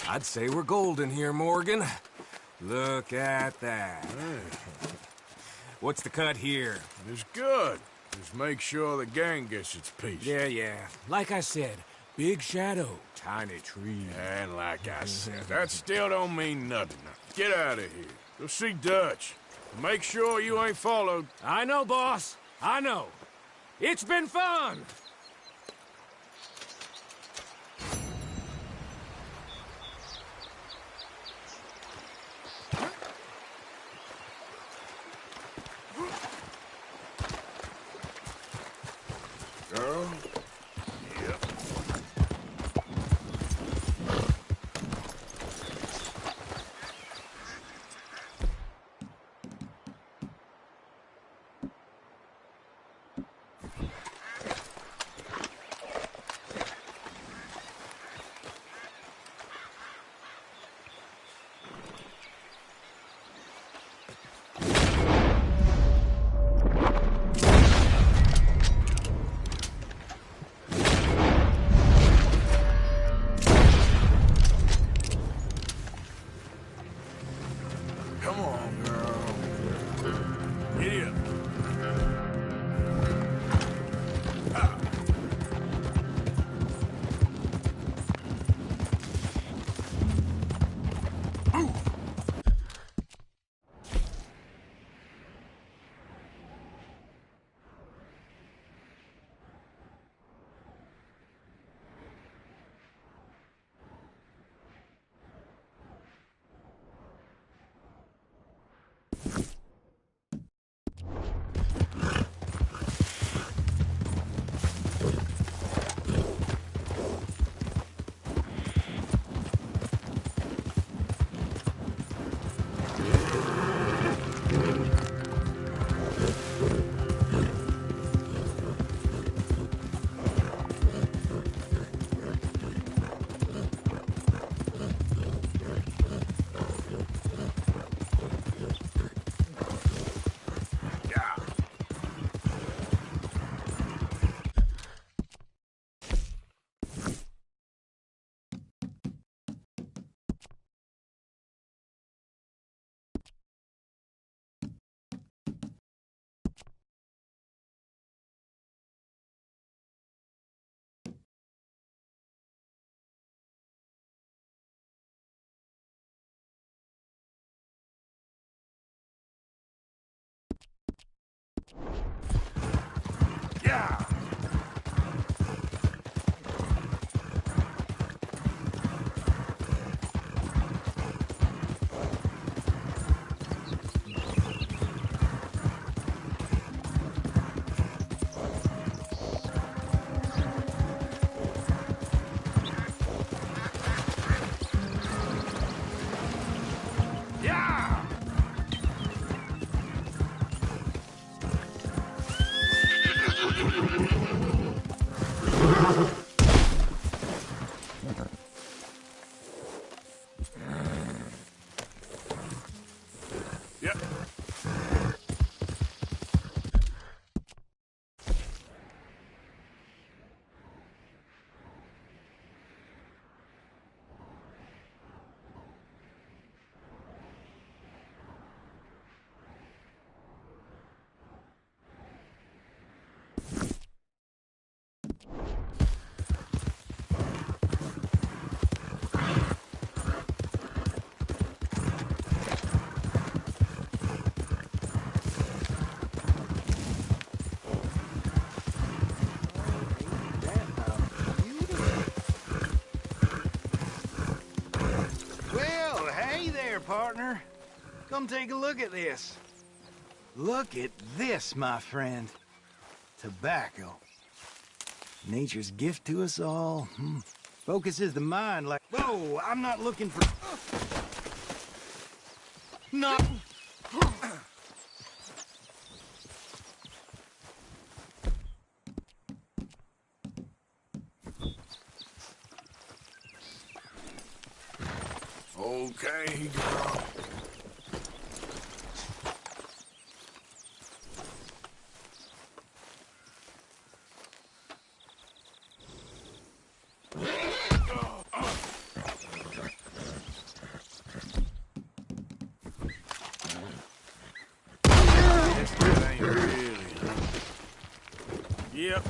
I'd say we're golden here, Morgan. Look at that. Hey. What's the cut here? It's good. Just make sure the gang gets its piece. Yeah. Like I said, big shadow, tiny tree. And like I said, that still don't mean nothing. Get out of here. Go see Dutch. Make sure you ain't followed. I know, boss. I know. It's been fun. Girl? Yep. Yeah! Yeah! Yep. Well, hey there, partner. Come take a look at this. Look at this, my friend. Tobacco. Nature's gift to us all. Focuses the mind like... Whoa, I'm not looking for... Not... Okay, girl. That ain't really, huh? Yep.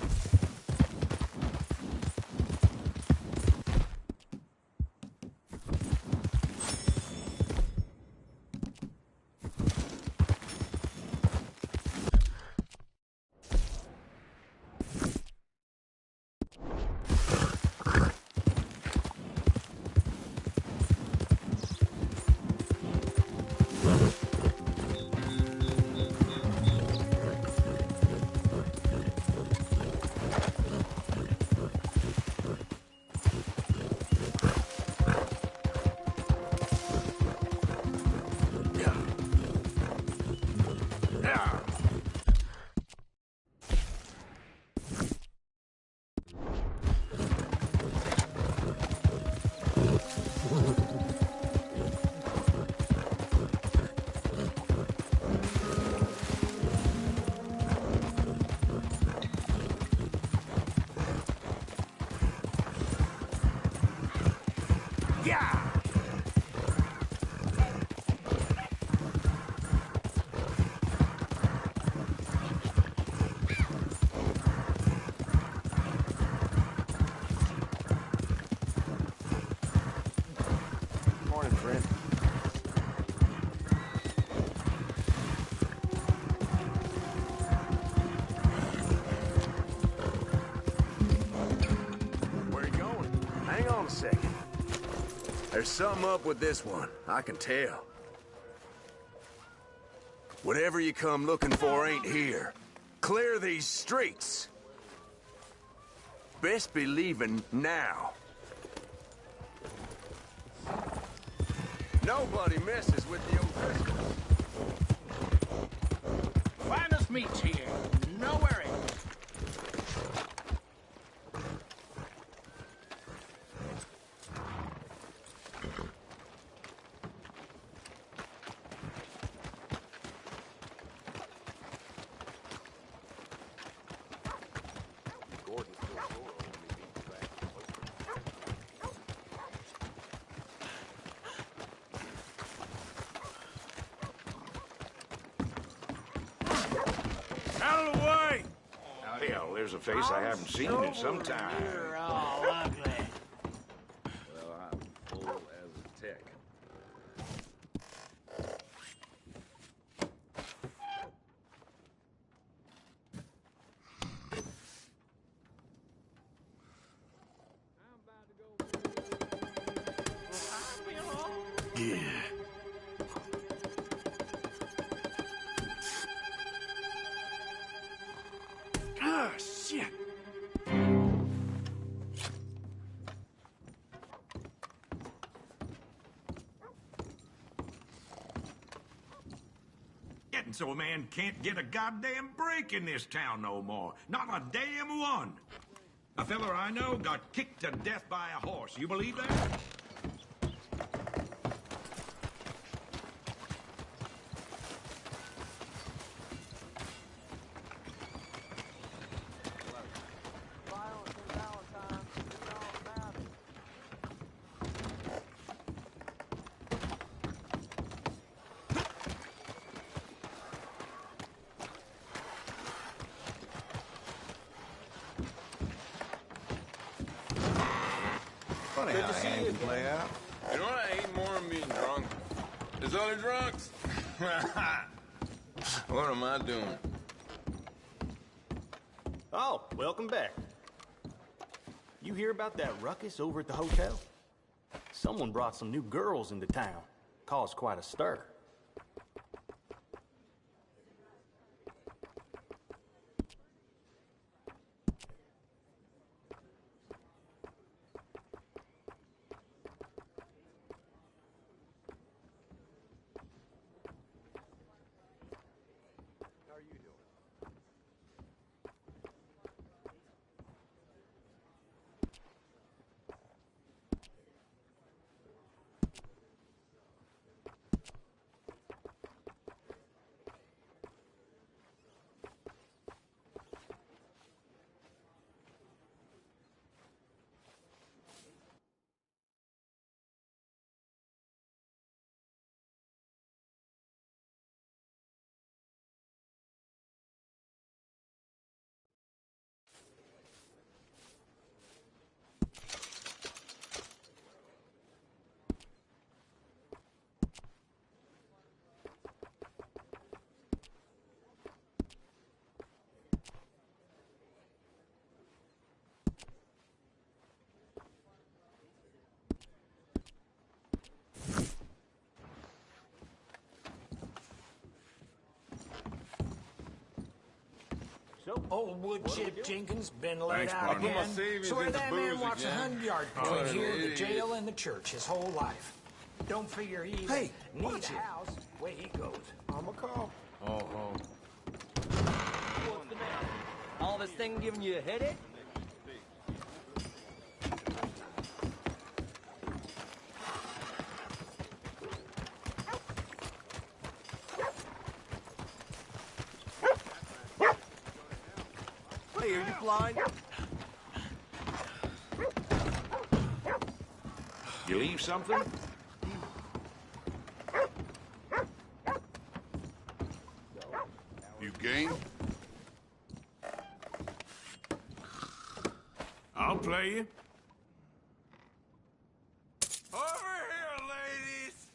Yeah! Morning, friend. Where you going? Hang on a second. There's something up with this one, I can tell. Whatever you come looking for ain't here. Clear these streets. Best be leaving now. Nobody messes with the O'Driscolls. Finest meats here. No worry. Out of the way! Oh, hell, there's a face I haven't seen in some time. You're all ugly. Well, I'm full as a tick. and so a man can't get a goddamn break in this town no more. Not a damn one. A fella I know got kicked to death by a horse. You believe that? Funny how a hand can play out. You know what I hate more than being drunk? There's other drunks. What am I doing? Oh, welcome back. You hear about that ruckus over at the hotel? Someone brought some new girls into town. Caused quite a stir. Old wood chip Jenkins been let Thanks, out partner. I put my again. savings Swear into that man booze walks again. 100 yards Oh, between that here, the idiot. jail, and the church his whole life. Don't figure he even Hey, need watch a it. house where he goes. I'm a call. Oh. What's the matter? All this thing giving you a headache? Hey, are you blind? You leave something? You game? I'll play you. Over here, ladies!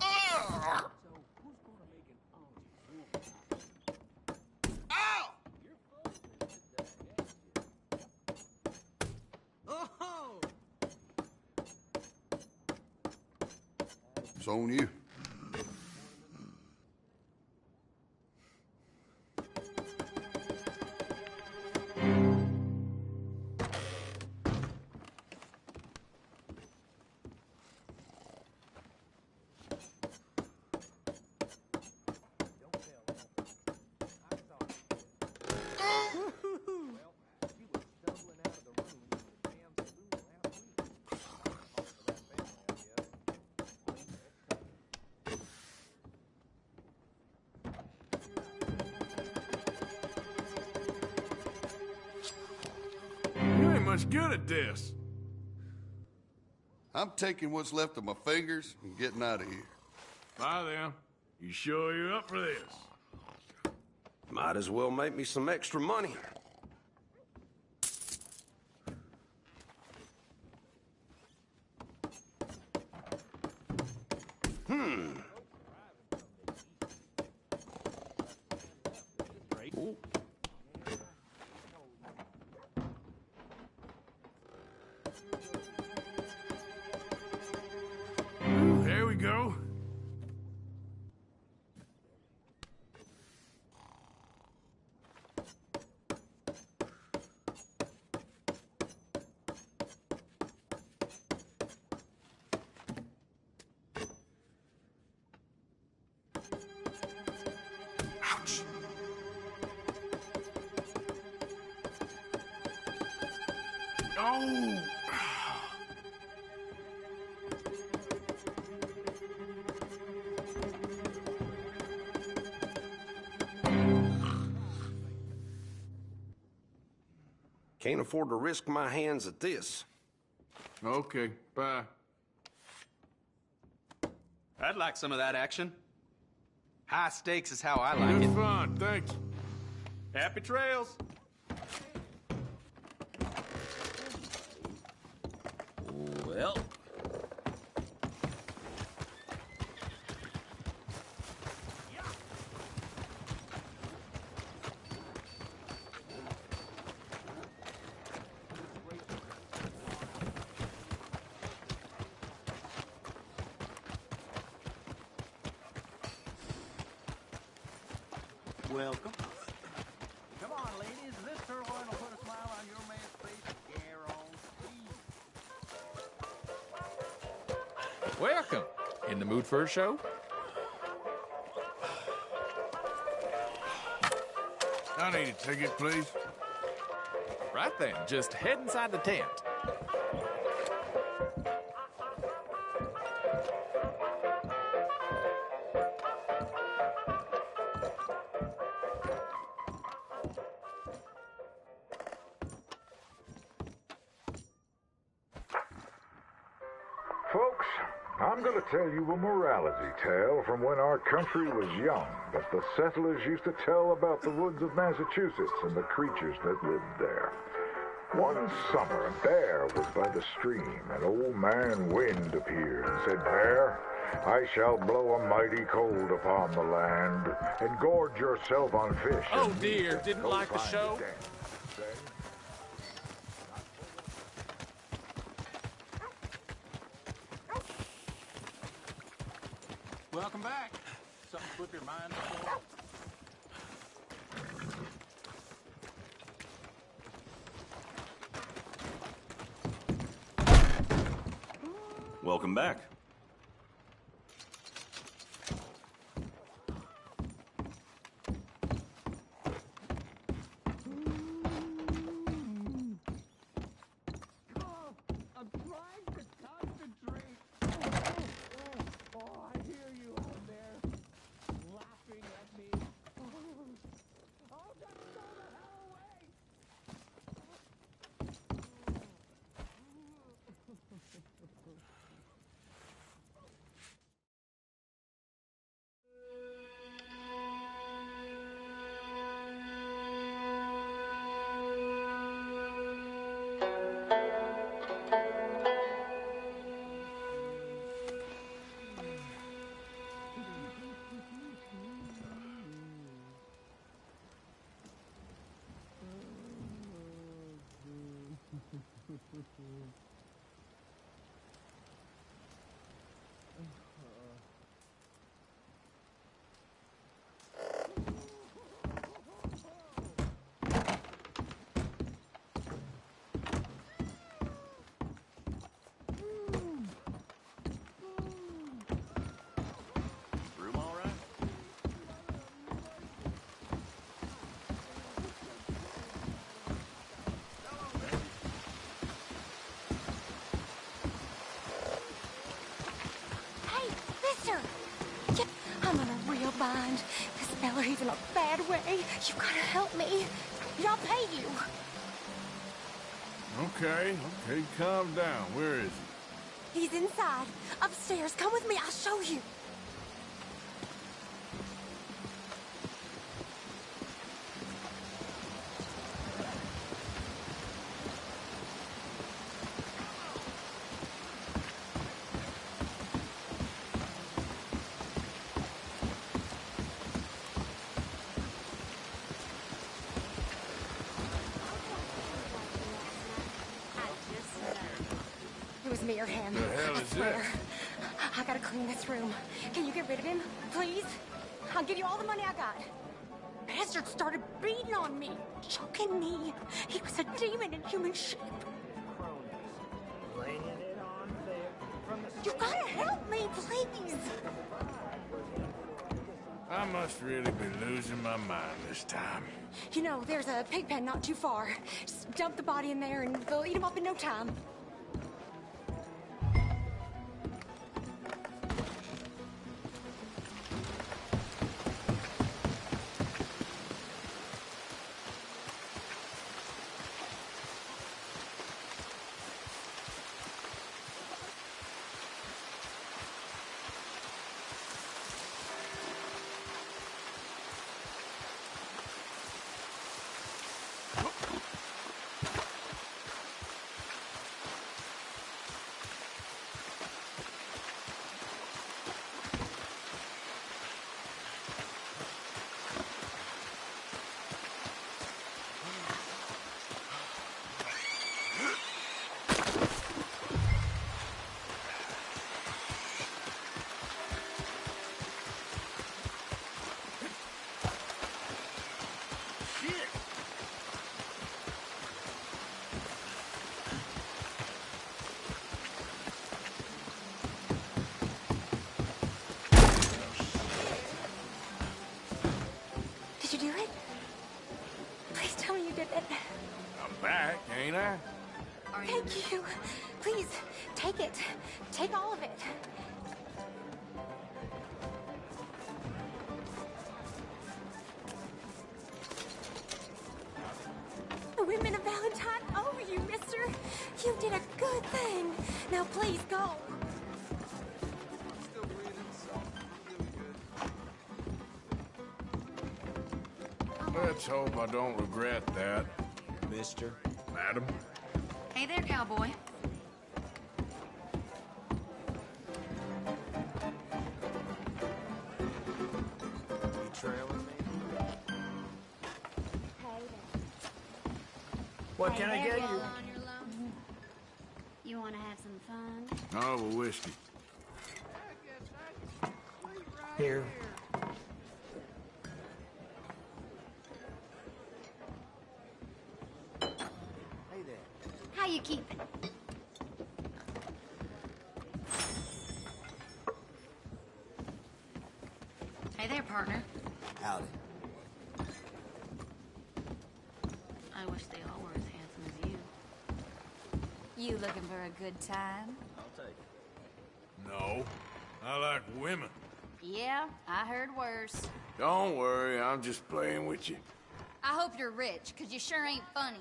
Ow! Oh! It's on you. You ain't much good at this. I'm taking what's left of my fingers and getting out of here. Bye, then. You sure you're up for this? Might as well make me some extra money. There we go. Oh! Can't afford to risk my hands at this. Okay, bye. I'd like some of that action. High stakes is how I like Good it. fun, thanks. Happy trails. Well. Welcome. Come on, ladies. This sirloin will put a smile on your man's face. Guaranteed. Welcome. In the mood for a show? I need a ticket, please. Right then, just head inside the tent. Folks, I'm going to tell you a morality tale from when our country was young that the settlers used to tell about the woods of Massachusetts and the creatures that lived there. One summer, a bear was by the stream, and old man Wind appeared and said, "Bear, I shall blow a mighty cold upon the land, and gorge yourself on fish." Oh dear, didn't Go like the find show? a dance." Welcome back. Something to flip your mind before. Welcome back. I'm trying to concentrate. Oh, I hear you out there laughing at me. Oh, just go the hell away. Room all right? Hey, mister! I'm in a real bind. This fella, he's in a bad way. You gotta help me. I'll pay you. Okay, calm down. Where is he? He's inside. Upstairs. Come with me. I'll show you. It was me or him. The hell I is swear. this? I gotta clean this room. Can you get rid of him, please? I'll give you all the money I got. Bastard started beating on me, choking me. He was a demon in human shape. You gotta help me, please. I'm must really be losing my mind this time. You know, there's a pig pen not too far. Just dump the body in there and they'll eat him up in no time. Did you do it? Please tell me you did it. I'm back, ain't I? Thank you. Please, take it. Take all of it. The women of Valentine owe you, mister. You did a good thing. Now please go. Let's hope I don't regret that. Mister. Madam. Hey there, cowboy. You trailing me? What can I get you? You want to have some fun? Oh, a whiskey. Here. How you keeping? Hey there, partner. Howdy. I wish they all were as handsome as you. You looking for a good time? I'll take it. No. I like women. Yeah, I heard worse. Don't worry, I'm just playing with you. I hope you're rich, because you sure ain't funny.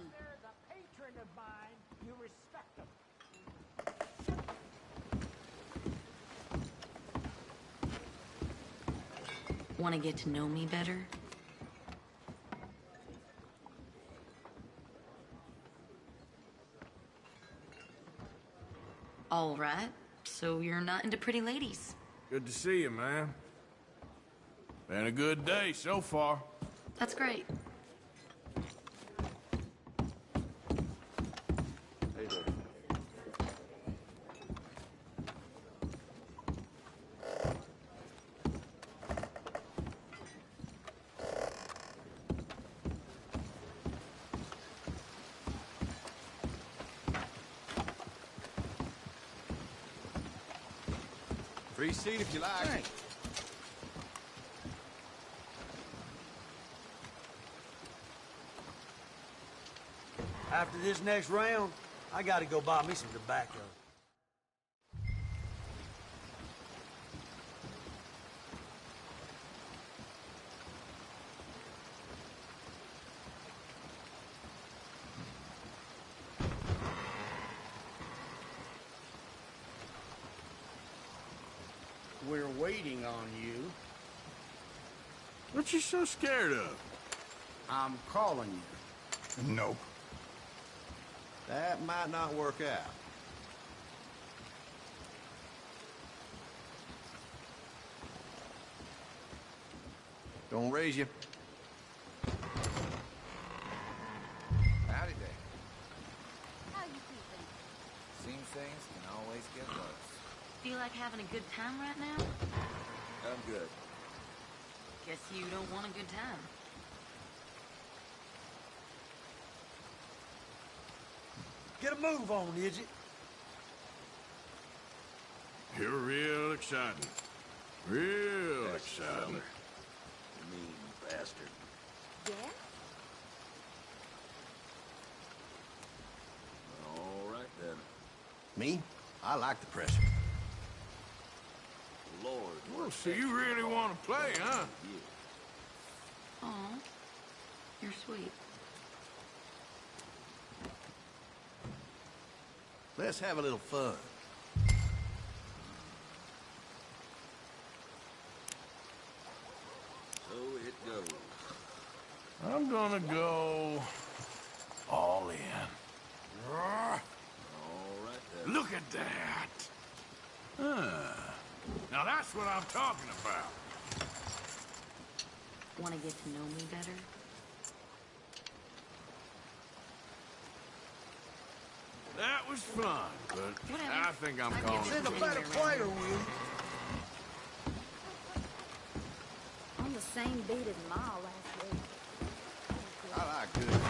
Want to get to know me better? All right. So you're not into pretty ladies. Good to see you, man. Been a good day so far. That's great. Hey there. Free seat if you like. Thanks. After this next round, I gotta go buy me some tobacco. We're waiting on you. What you so scared of? I'm calling you. Nope. That might not work out. Don't raise you. Howdy there. How you keeping? Seems things can always get worse. Feel like having a good time right now? I'm good. Guess you don't want a good time. Get a move on, Idjit. You're real exciting. Real exciting. mean bastard. Yeah? All right, then. Me? I like the pressure. Lord. Well, so you really want to play, huh? Aw, you're sweet. Let's have a little fun. So it goes. I'm gonna go all in. All right, then. Look at that. Now that's what I'm talking about. Want to get to know me better? That was fun, but Whatever. I think I'm calling it. Send a better player, Will. On the same beat as Ma last week. I like good.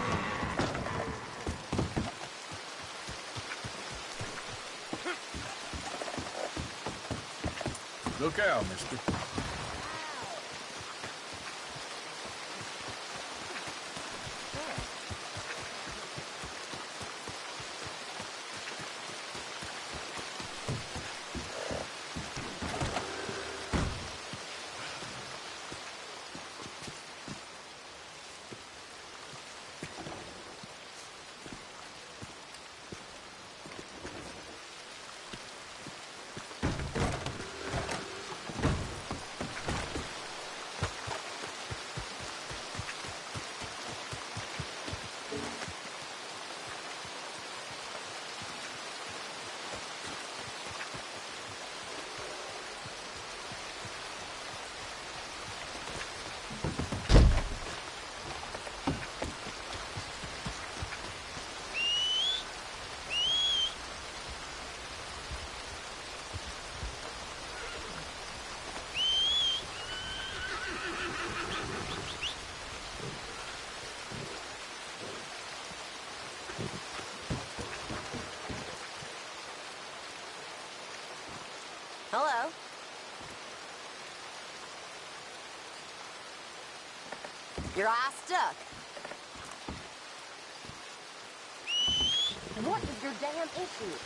Look out, mister. Hello? Your eye stuck. What is your damn issue?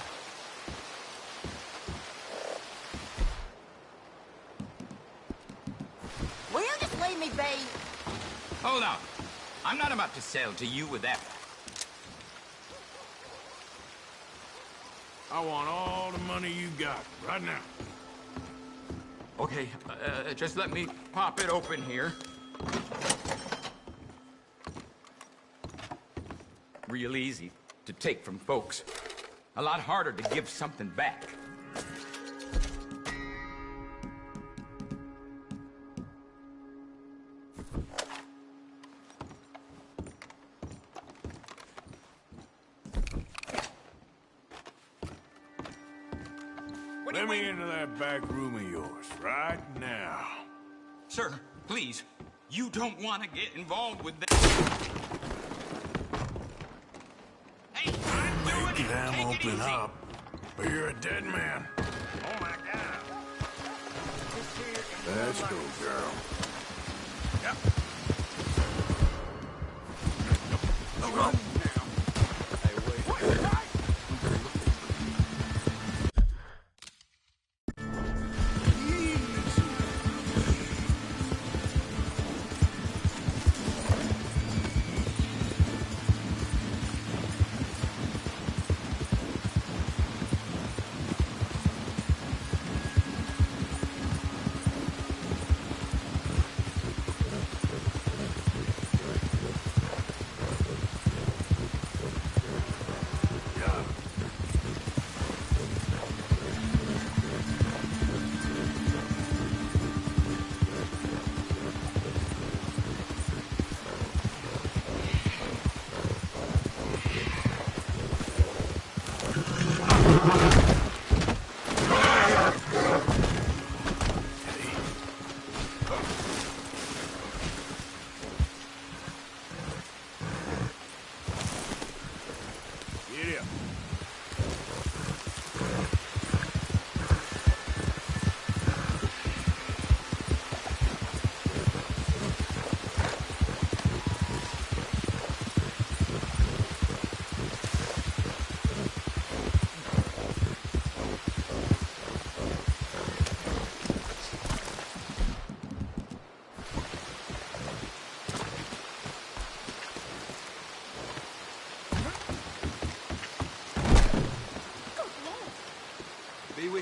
Will you just leave me be? Hold on. I'm not about to sell to you with that. I want all the money you got, right now. Okay, just let me pop it open here. Real easy to take from folks. A lot harder to give something back. Let me into that back room of yours, right now. Sir, please. You don't want to get involved with that. Hey, I'm doing it. Damn, Take it open easy. up, or you're a dead man. Oh my God. Let's go, girl. Yep. Run.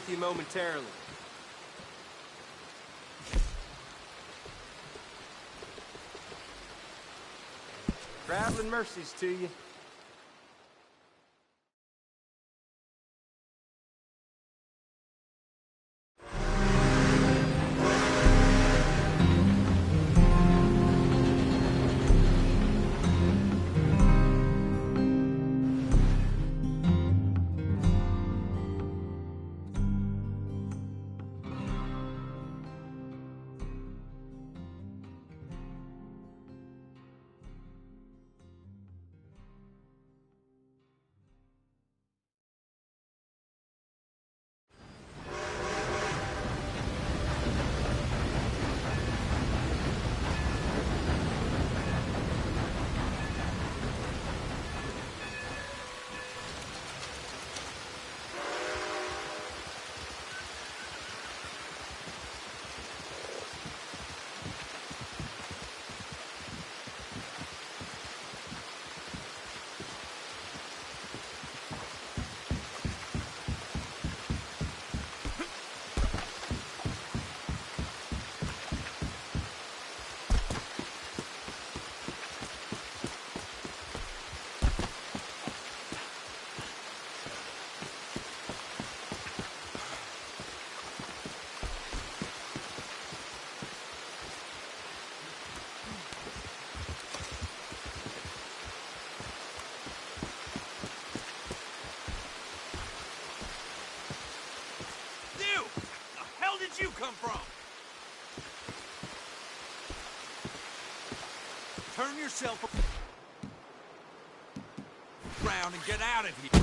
with you momentarily. Traveling mercies to you. You come from? Turn yourself around and get out of here.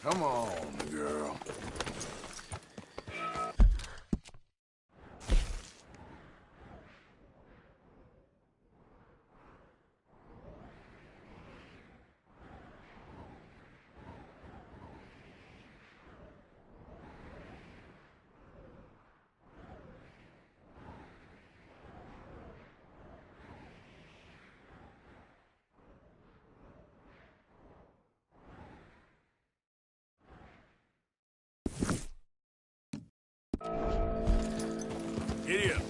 Come on, girl. Giddy up.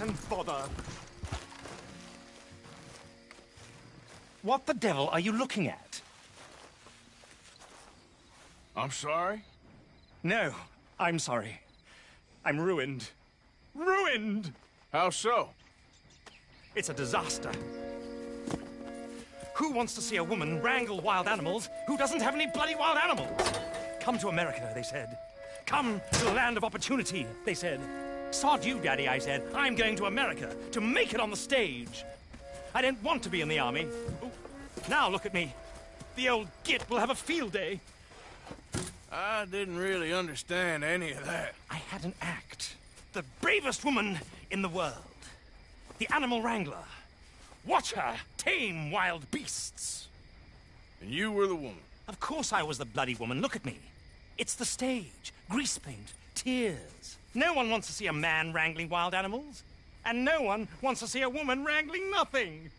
And bother. What the devil are you looking at? I'm sorry? No, I'm sorry. I'm ruined. Ruined! How so? It's a disaster. Who wants to see a woman wrangle wild animals who doesn't have any bloody wild animals? Come to America, they said. Come to the land of opportunity, they said. Sod you, Daddy, I said. I'm going to America to make it on the stage. I didn't want to be in the army. Ooh. Now look at me. The old git will have a field day. I didn't really understand any of that. I had an act. The bravest woman in the world. The animal wrangler. Watch her tame wild beasts. And you were the woman? Of course I was the bloody woman. Look at me. It's the stage. Grease paint. Tears. No one wants to see a man wrangling wild animals. And no one wants to see a woman wrangling nothing.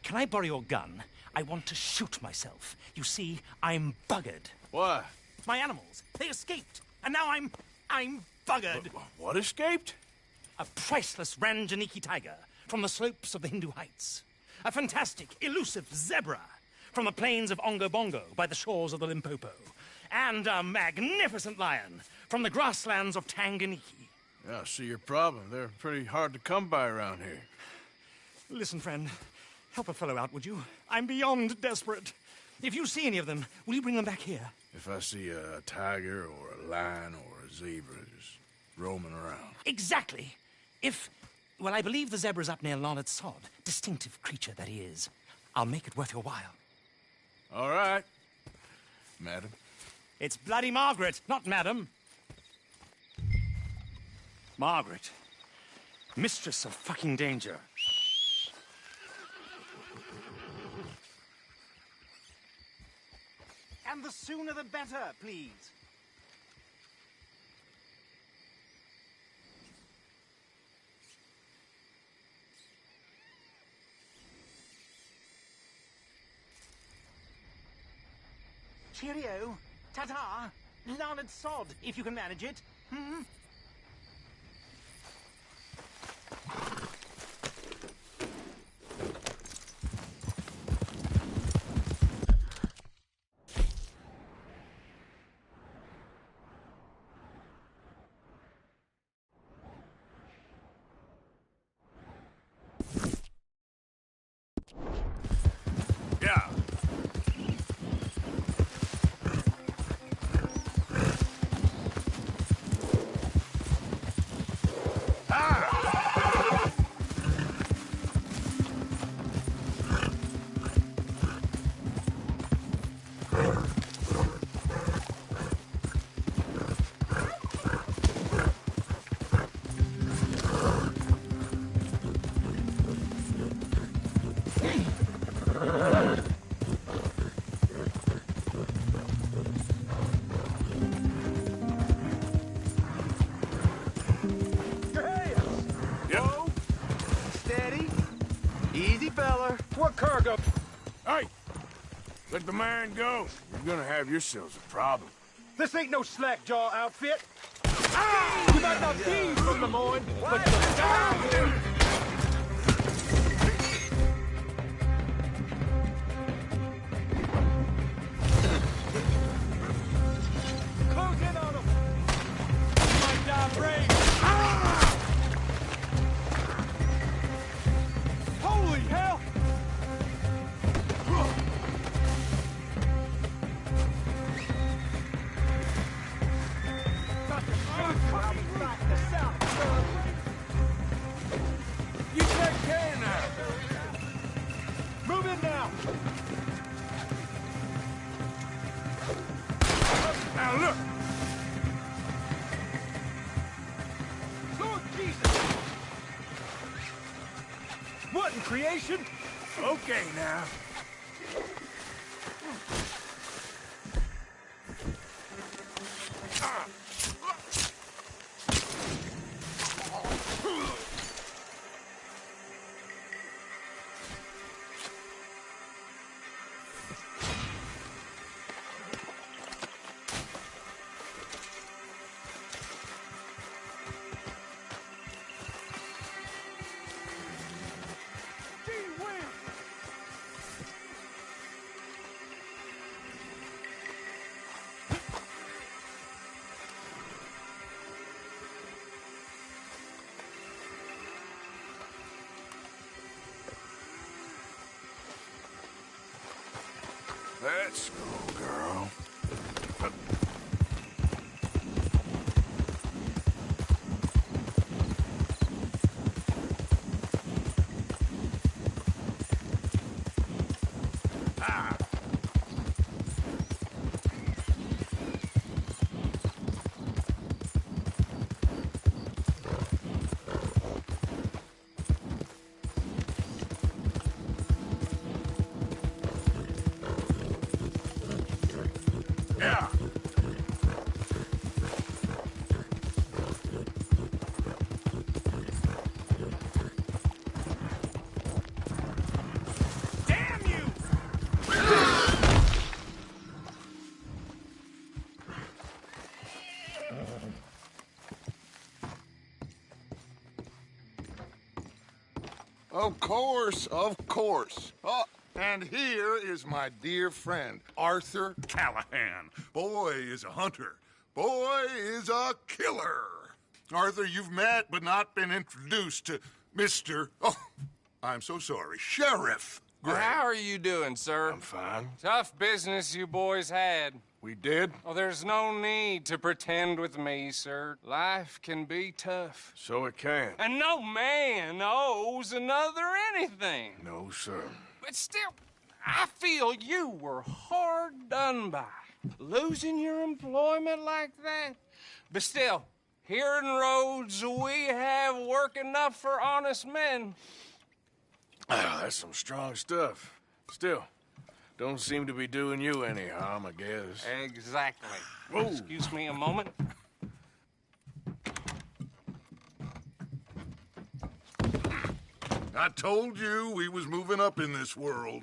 Can I borrow your gun? I want to shoot myself. You see, I'm buggered. Why? My animals. They escaped. And now I'm buggered. What escaped? A priceless Ranjaniki tiger from the slopes of the Hindu Heights. A fantastic, elusive zebra from the plains of Ongo Bongo by the shores of the Limpopo. And a magnificent lion from the grasslands of Tanganyika. Yeah, I see your problem. They're pretty hard to come by around here. Listen, friend, help a fellow out, would you? I'm beyond desperate. If you see any of them, will you bring them back here? If I see a tiger or a lion or a zebra just roaming around. Exactly. Well, I believe the zebra's up near Larned Sod. Distinctive creature that he is. I'll make it worth your while. All right, madam. It's bloody Margaret, not madam. Margaret. Mistress of fucking danger. And the sooner the better, please. Cheerio. Ta-ta. Larned Sod, if you can manage it. Hmm? Yeah. Let the man go. You're gonna have yourselves a problem. This ain't no slack-jaw outfit. Ah! You might not be from the Moine, but you're down. Close in on him. You might die brave. Ah! Holy hell! You take care now. Move in now. Now look. Lord Jesus! What in creation? Okay now. Let's go, girl. Yeah. Damn you! Of course, of course. Oh, and here is my dear friend, Arthur Callahan. Boy is a hunter. Boy is a killer. Arthur, you've met but not been introduced to Mr. Oh, I'm so sorry, Sheriff Gray. How are you doing, sir? I'm fine. Tough business you boys had. We did? Oh, there's no need to pretend with me, sir. Life can be tough. So it can. And no man owes another anything. No, sir. But still, I feel you were hard done by. Losing your employment like that. But still, here in Rhodes, we have work enough for honest men. Oh, that's some strong stuff. Still, don't seem to be doing you any harm, I guess. Exactly. Whoa. Excuse me a moment. I told you we was moving up in this world.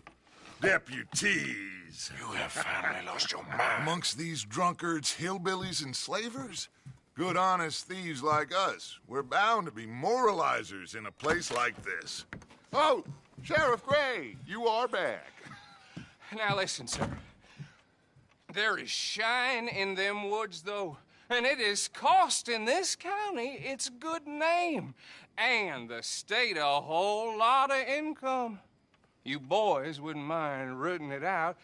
Deputies. You have finally lost your mind. Amongst these drunkards, hillbillies, and slavers? Good, honest thieves like us. We're bound to be moralizers in a place like this. Oh, Sheriff Gray, you are back. Now listen, sir. There is shine in them woods, though, and it is costing this county its good name and the state a whole lot of income. You boys wouldn't mind rooting it out.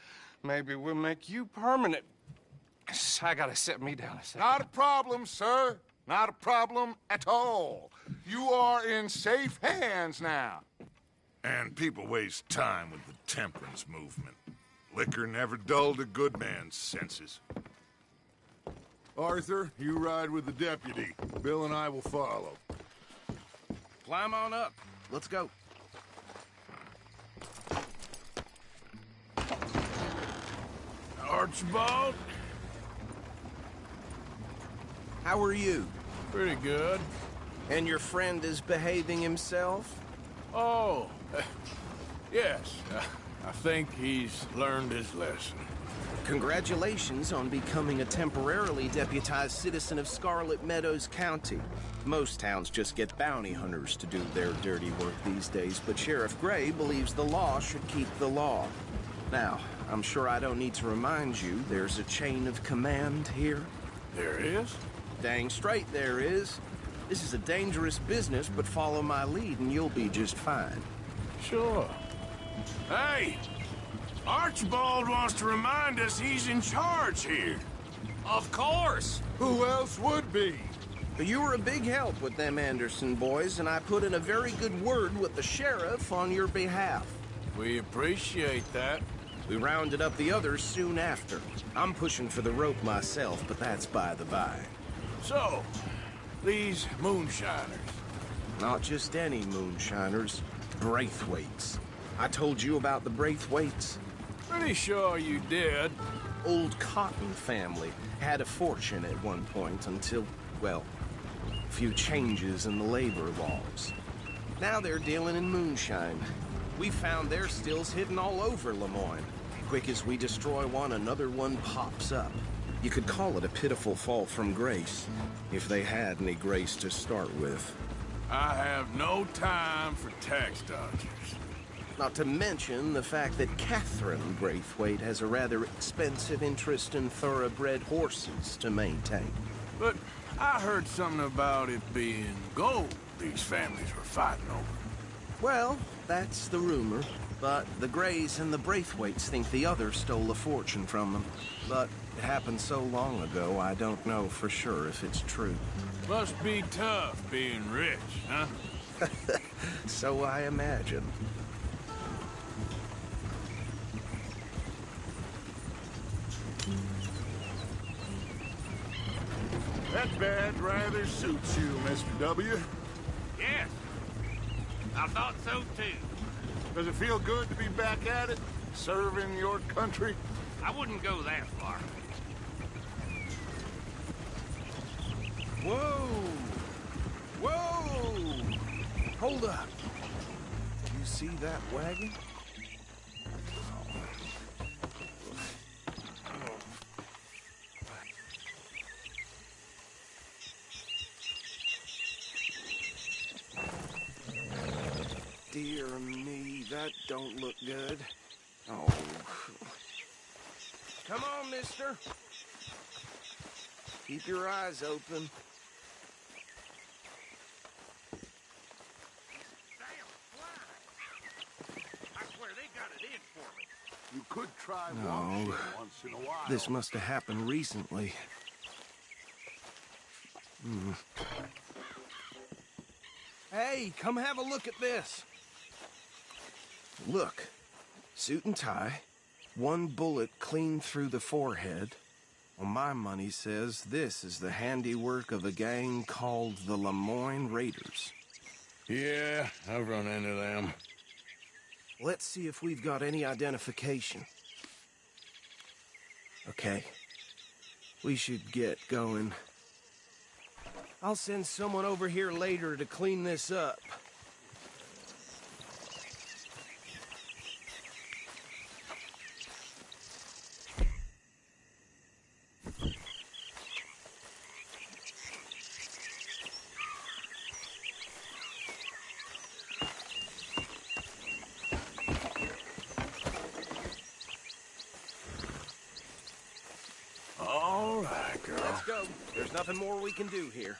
Maybe we'll make you permanent. I gotta sit me down a second. Not a problem, sir. Not a problem at all. You are in safe hands now. And people waste time with the temperance movement. Liquor never dulled a good man's senses. Arthur, you ride with the deputy. Bill and I will follow. Climb on up. Let's go. Archibald? How are you? Pretty good. And your friend is behaving himself? Oh, yes. I think he's learned his lesson. Congratulations on becoming a temporarily deputized citizen of Scarlet Meadows County. Most towns just get bounty hunters to do their dirty work these days, but Sheriff Gray believes the law should keep the law. Now, I'm sure I don't need to remind you there's a chain of command here. There is? Dang straight there is. This is a dangerous business, but follow my lead and you'll be just fine. Sure. Hey! Archibald wants to remind us he's in charge here. Of course! Who else would be? You were a big help with them Anderson boys, and I put in a very good word with the sheriff on your behalf. We appreciate that. We rounded up the others soon after. I'm pushing for the rope myself, but that's by the by. So, these moonshiners. Not just any moonshiners. Braithwaites. I told you about the Braithwaites? Pretty sure you did. Old Cotton family had a fortune at one point until, well, a few changes in the labor laws. Now they're dealing in moonshine. We found their stills hidden all over Lemoyne. Quick as we destroy one, another one pops up. You could call it a pitiful fall from grace, if they had any grace to start with. I have no time for tax dodgers. Not to mention the fact that Catherine Braithwaite has a rather expensive interest in thoroughbred horses to maintain. But I heard something about it being gold these families were fighting over. Well, that's the rumor. But the Grays and the Braithwaites think the other stole a fortune from them. But it happened so long ago, I don't know for sure if it's true. Must be tough being rich, huh? So I imagine. That badge rather suits you, Mr. W. Yes. I thought so, too. Does it feel good to be back at it? Serving your country? I wouldn't go that far. Whoa! Whoa! Hold up. You see that wagon? Dear me, that don't look good. Oh. Come on, mister. Keep your eyes open. I swear they got it in for me. You could try No. once in a while. This must have happened recently. Hey, come have a look at this. Look, suit and tie, one bullet clean through the forehead. Well, my money says this is the handiwork of a gang called the Lemoyne Raiders. Yeah, I've run into them. Let's see if we've got any identification. Okay. We should get going. I'll send someone over here later to clean this up. All right, girl. Let's go. There's nothing more we can do here.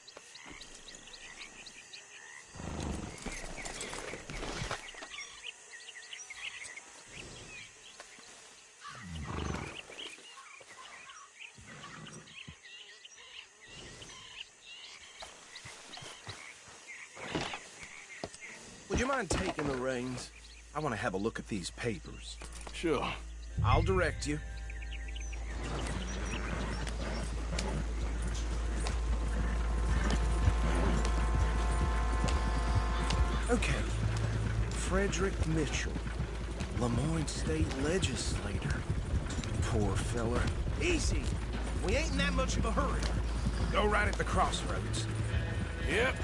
Would you mind taking the reins? I want to have a look at these papers. Sure. I'll direct you. Okay. Frederick Mitchell, Lemoyne State Legislator. Poor fella. Easy. We ain't in that much of a hurry. Go right at the crossroads. Yep.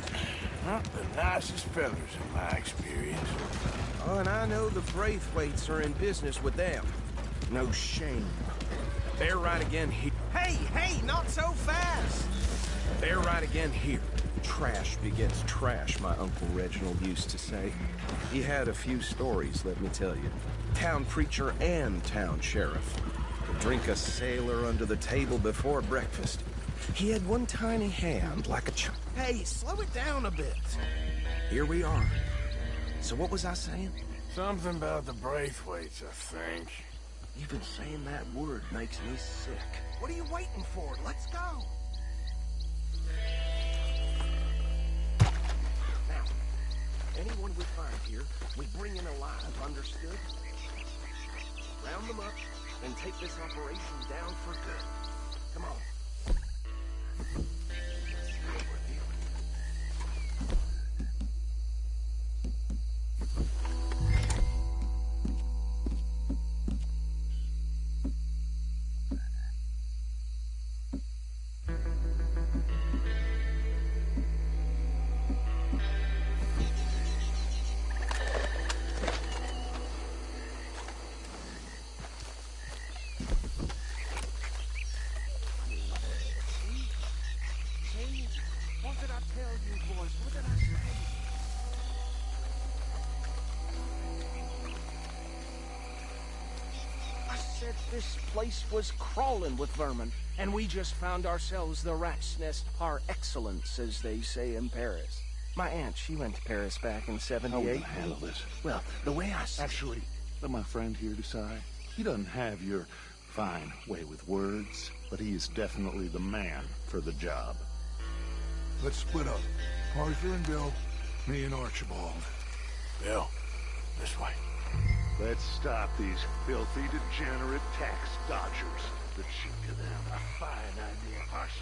Not the nicest fellas in my experience. Oh, and I know the Braithwaites are in business with them. No shame. They're right again here. Hey, not so fast! They're right again here. Trash begets trash, my Uncle Reginald used to say. He had a few stories, let me tell you. Town preacher and town sheriff. Could drink a sailor under the table before breakfast. He had one tiny hand like a child. Hey, slow it down a bit. Here we are. So what was I saying? Something about the Braithwaites, I think. Even saying that word makes me sick. What are you waiting for? Let's go. Now, anyone we find here, we bring in alive, understood? Round them up and take this operation down for good. Come on. This place was crawling with vermin, and we just found ourselves the rat's nest par excellence, as they say in Paris. My aunt, she went to Paris back in '78. How will I handle this? Well, the way I see Actually, let my friend here decide. He doesn't have your fine way with words, but he is definitely the man for the job. Let's split up. Arthur and Bill, me and Archibald. Bill, this way. Let's stop these filthy, degenerate tax dodgers. The cheek of them. A fine idea. Hush.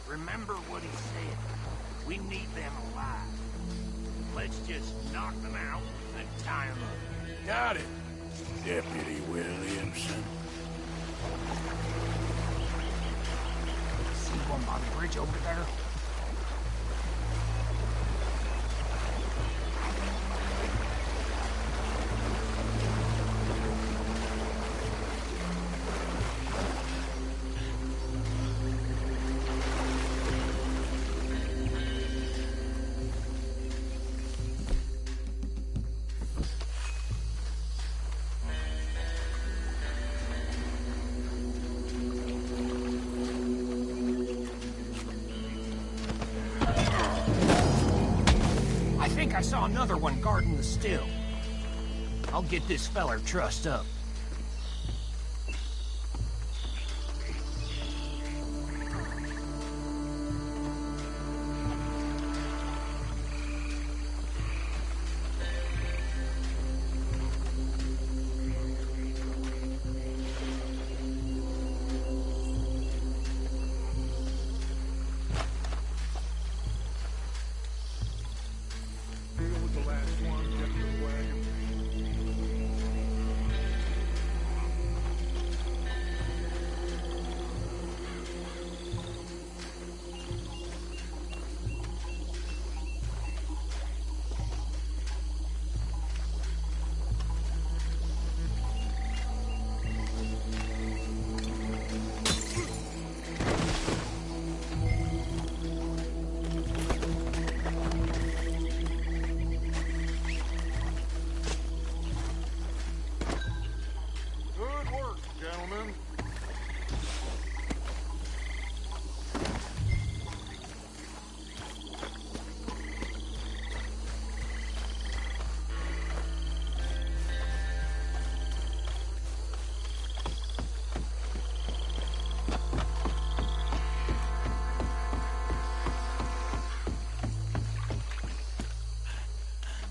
Remember what he said. We need them alive. Let's just knock them out and tie them up. Got it, Deputy Williamson. See one by the bridge over there? I saw another one guarding the still. I'll get this feller trussed up.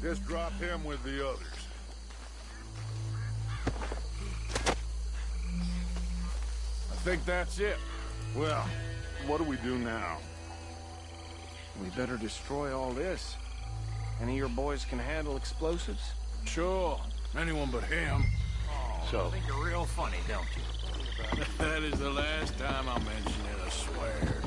Just drop him with the others. I think that's it. Well, what do we do now? We better destroy all this. Any of your boys can handle explosives? Sure. Anyone but him. So, I think you're real funny, don't you? That is the last time I'll mention it, I swear.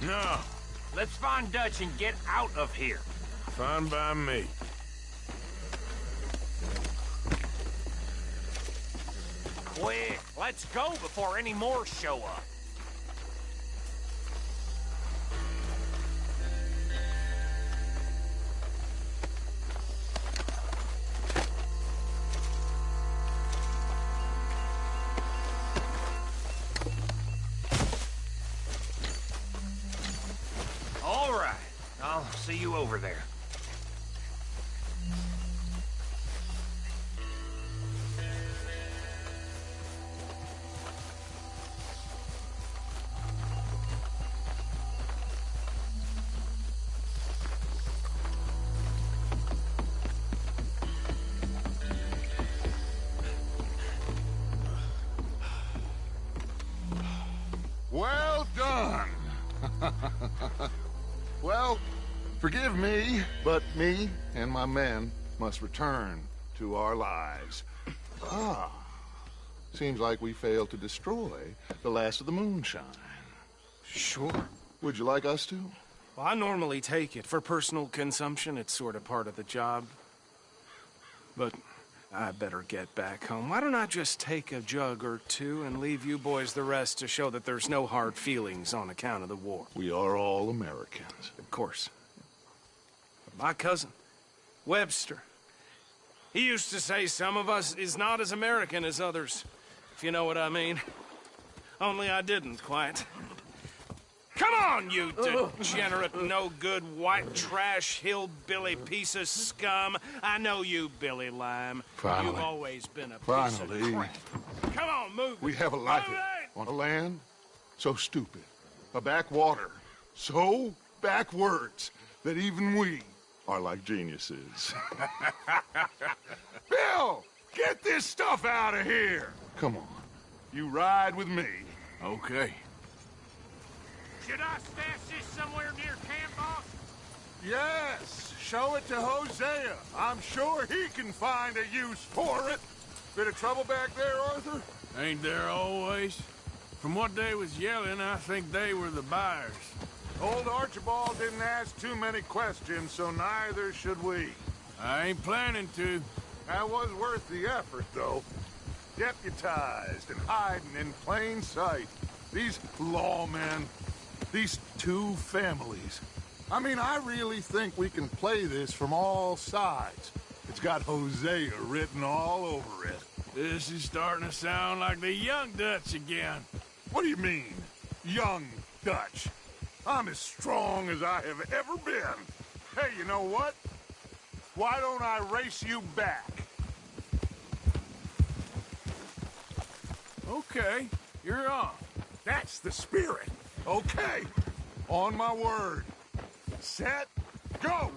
No. Let's find Dutch and get out of here. Fine by me. Quick, let's go before any more show up. All right, I'll see you over there. Well done. Well, forgive me, but me and my men must return to our lives. Seems like we failed to destroy the last of the moonshine. Sure. Would you like us to? Well, I normally take it. For personal consumption, it's sort of part of the job. But I better get back home. Why don't I just take a jug or two and leave you boys the rest to show that there's no hard feelings on account of the war? We are all Americans. Of course. But my cousin, Webster, he used to say some of us is not as American as others, if you know what I mean. Only I didn't quite. Come on, you degenerate, no-good, white trash, hillbilly piece of scum. I know you, Billy Lime. Finally. You've always been a piece of crap. Come on, move. We haven't liked it. On a land so stupid. A backwater so backwards that even we are like geniuses. Bill, get this stuff out of here. Come on. You ride with me. Okay. Should I stash this somewhere near camp, boss? Yes, show it to Hosea. I'm sure he can find a use for it. Bit of trouble back there, Arthur? Ain't there always? From what they was yelling, I think they were the buyers. Old Archibald didn't ask too many questions, so neither should we. I ain't planning to. That was worth the effort, though. Deputized and hiding in plain sight. These lawmen, these two families. I mean, I really think we can play this from all sides. It's got Hosea written all over it. This is starting to sound like the young Dutch again. What do you mean, young Dutch? I'm as strong as I have ever been. Hey, you know what? Why don't I race you back? Okay, you're on. That's the spirit. Okay, on my word. Set, go!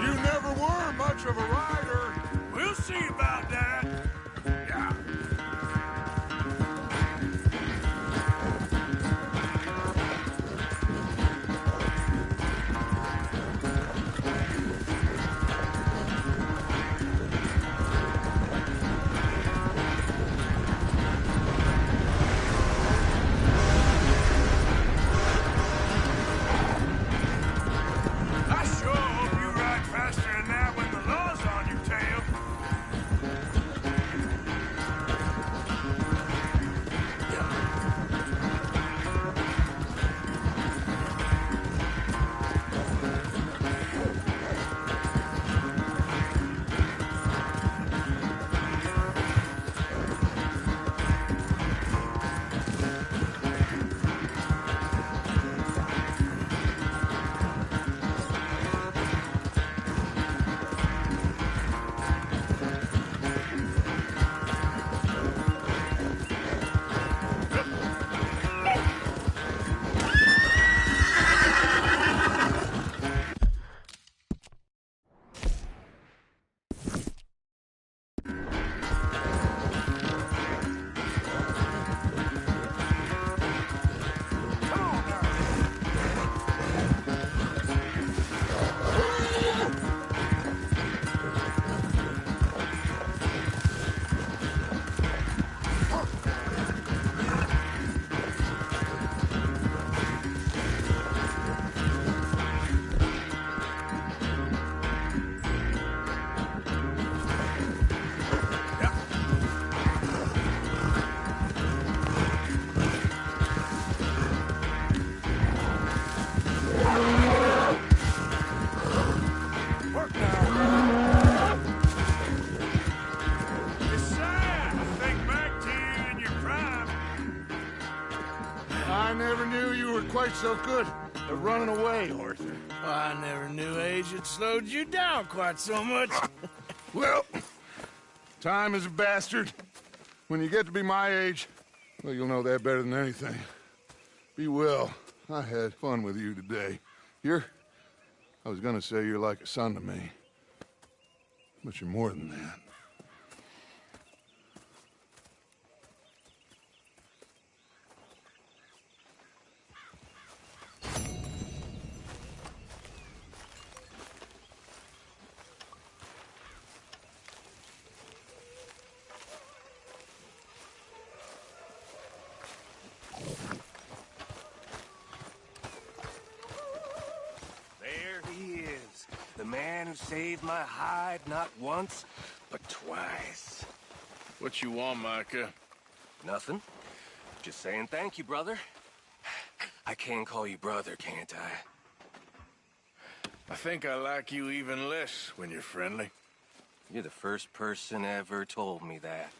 You never were much of a rider. We'll see about that. Yeah. I sure hope you ride faster than that when the law's on your tail. so good at running away, Arthur? I never knew age had slowed you down quite so much. Well, time is a bastard. When you get to be my age, well, you'll know that better than anything. Be well. I had fun with you today. I was gonna say you're like a son to me. But you're more than that. There he is. The man who saved my hide not once, but twice. What you want, Micah? Nothing. Just saying thank you, brother. I can call you brother, can't I? I think I like you even less when you're friendly. You're the first person ever told me that.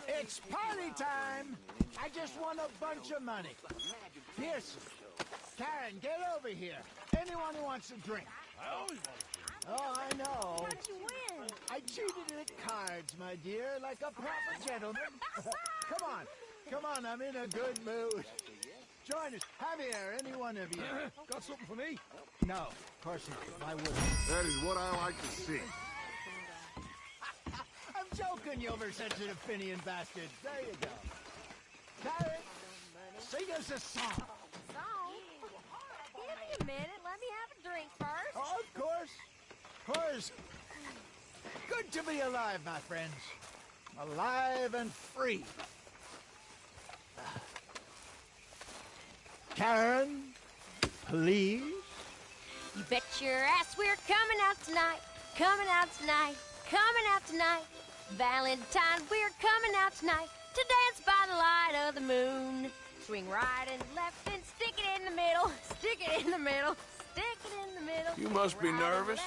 It's party time! I just won a bunch of money. Pearson, Karen, get over here. Anyone who wants a drink. I always want a drink. Oh, I know. How'd you win? I cheated at cards, my dear, like a proper gentleman. Come on, I'm in a good mood. Join us. Javier, any one of you. Got something for me? No, of course not. I wouldn't. That is what I like to see. I'm joking, you oversensitive Finian bastards. There you go. Karen, sing us a song. Song? Give me a minute. Let me have a drink first. Oh, of course. Of course. Good to be alive, my friends. Alive and free. Karen, please. You bet your ass we're coming out tonight. Coming out tonight. Coming out tonight. Valentine, we're coming out tonight to dance by the light of the moon. Swing right and left and stick it in the middle. Stick it in the middle. Stick it in the middle. You must be nervous,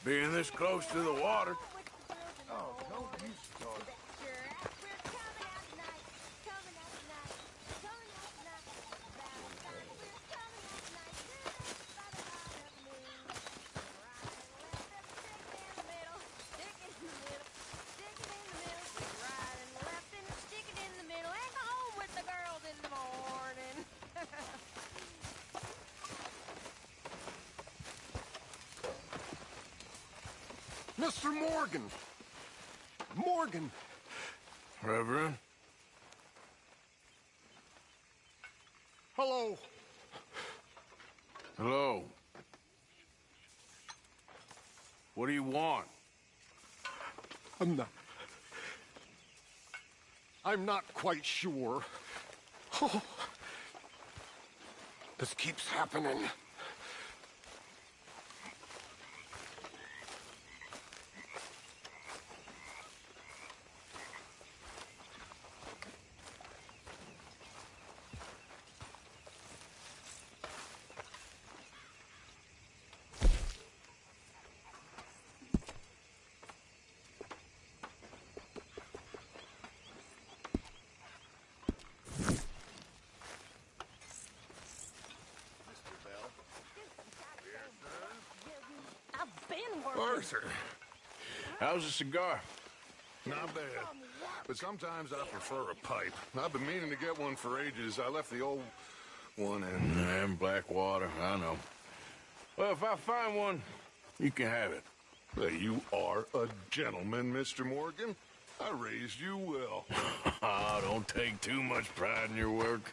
being this close to the water. Oh, don't you start. Mr. Morgan! Morgan! Reverend? Hello. Hello. What do you want? I'm not quite sure. Oh, this keeps happening. Arthur. How's the cigar? Not bad. But sometimes I prefer a pipe. I've been meaning to get one for ages. I left the old one in Blackwater, I know. Well, if I find one, you can have it. Well, you are a gentleman, Mr. Morgan. I raised you well. Oh, don't take too much pride in your work.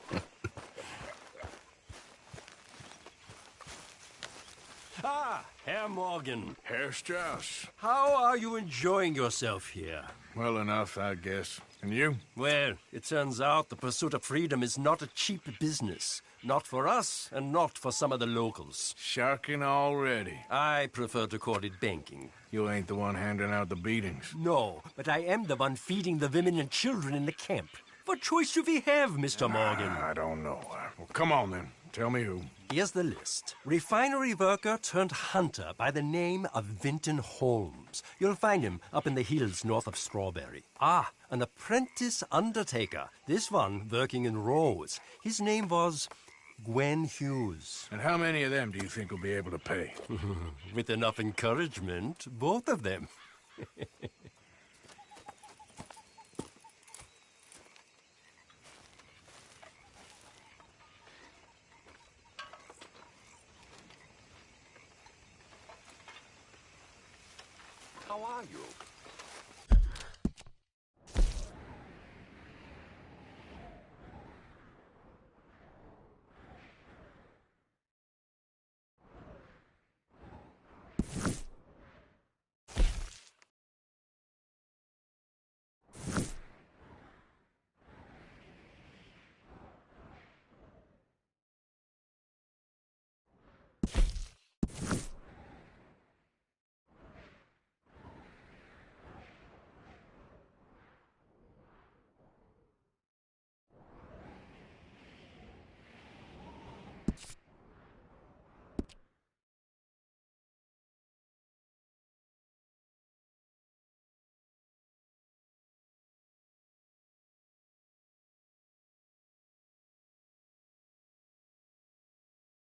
Ah, Herr Morgan. Herr Strauss. How are you enjoying yourself here? Well enough, I guess. And you? Well, it turns out the pursuit of freedom is not a cheap business. Not for us, and not for some of the locals. Sharking already. I prefer to call it banking. You ain't the one handing out the beatings. No, but I am the one feeding the women and children in the camp. What choice do we have, Mr. Morgan? I don't know. Well, come on, then. Tell me who. Here's the list. Refinery worker turned hunter by the name of Vinton Holmes. You'll find him up in the hills north of Strawberry. Ah, an apprentice undertaker. This one working in Rose. His name was Gwen Hughes. And how many of them do you think will be able to pay? With enough encouragement, both of them. How are you?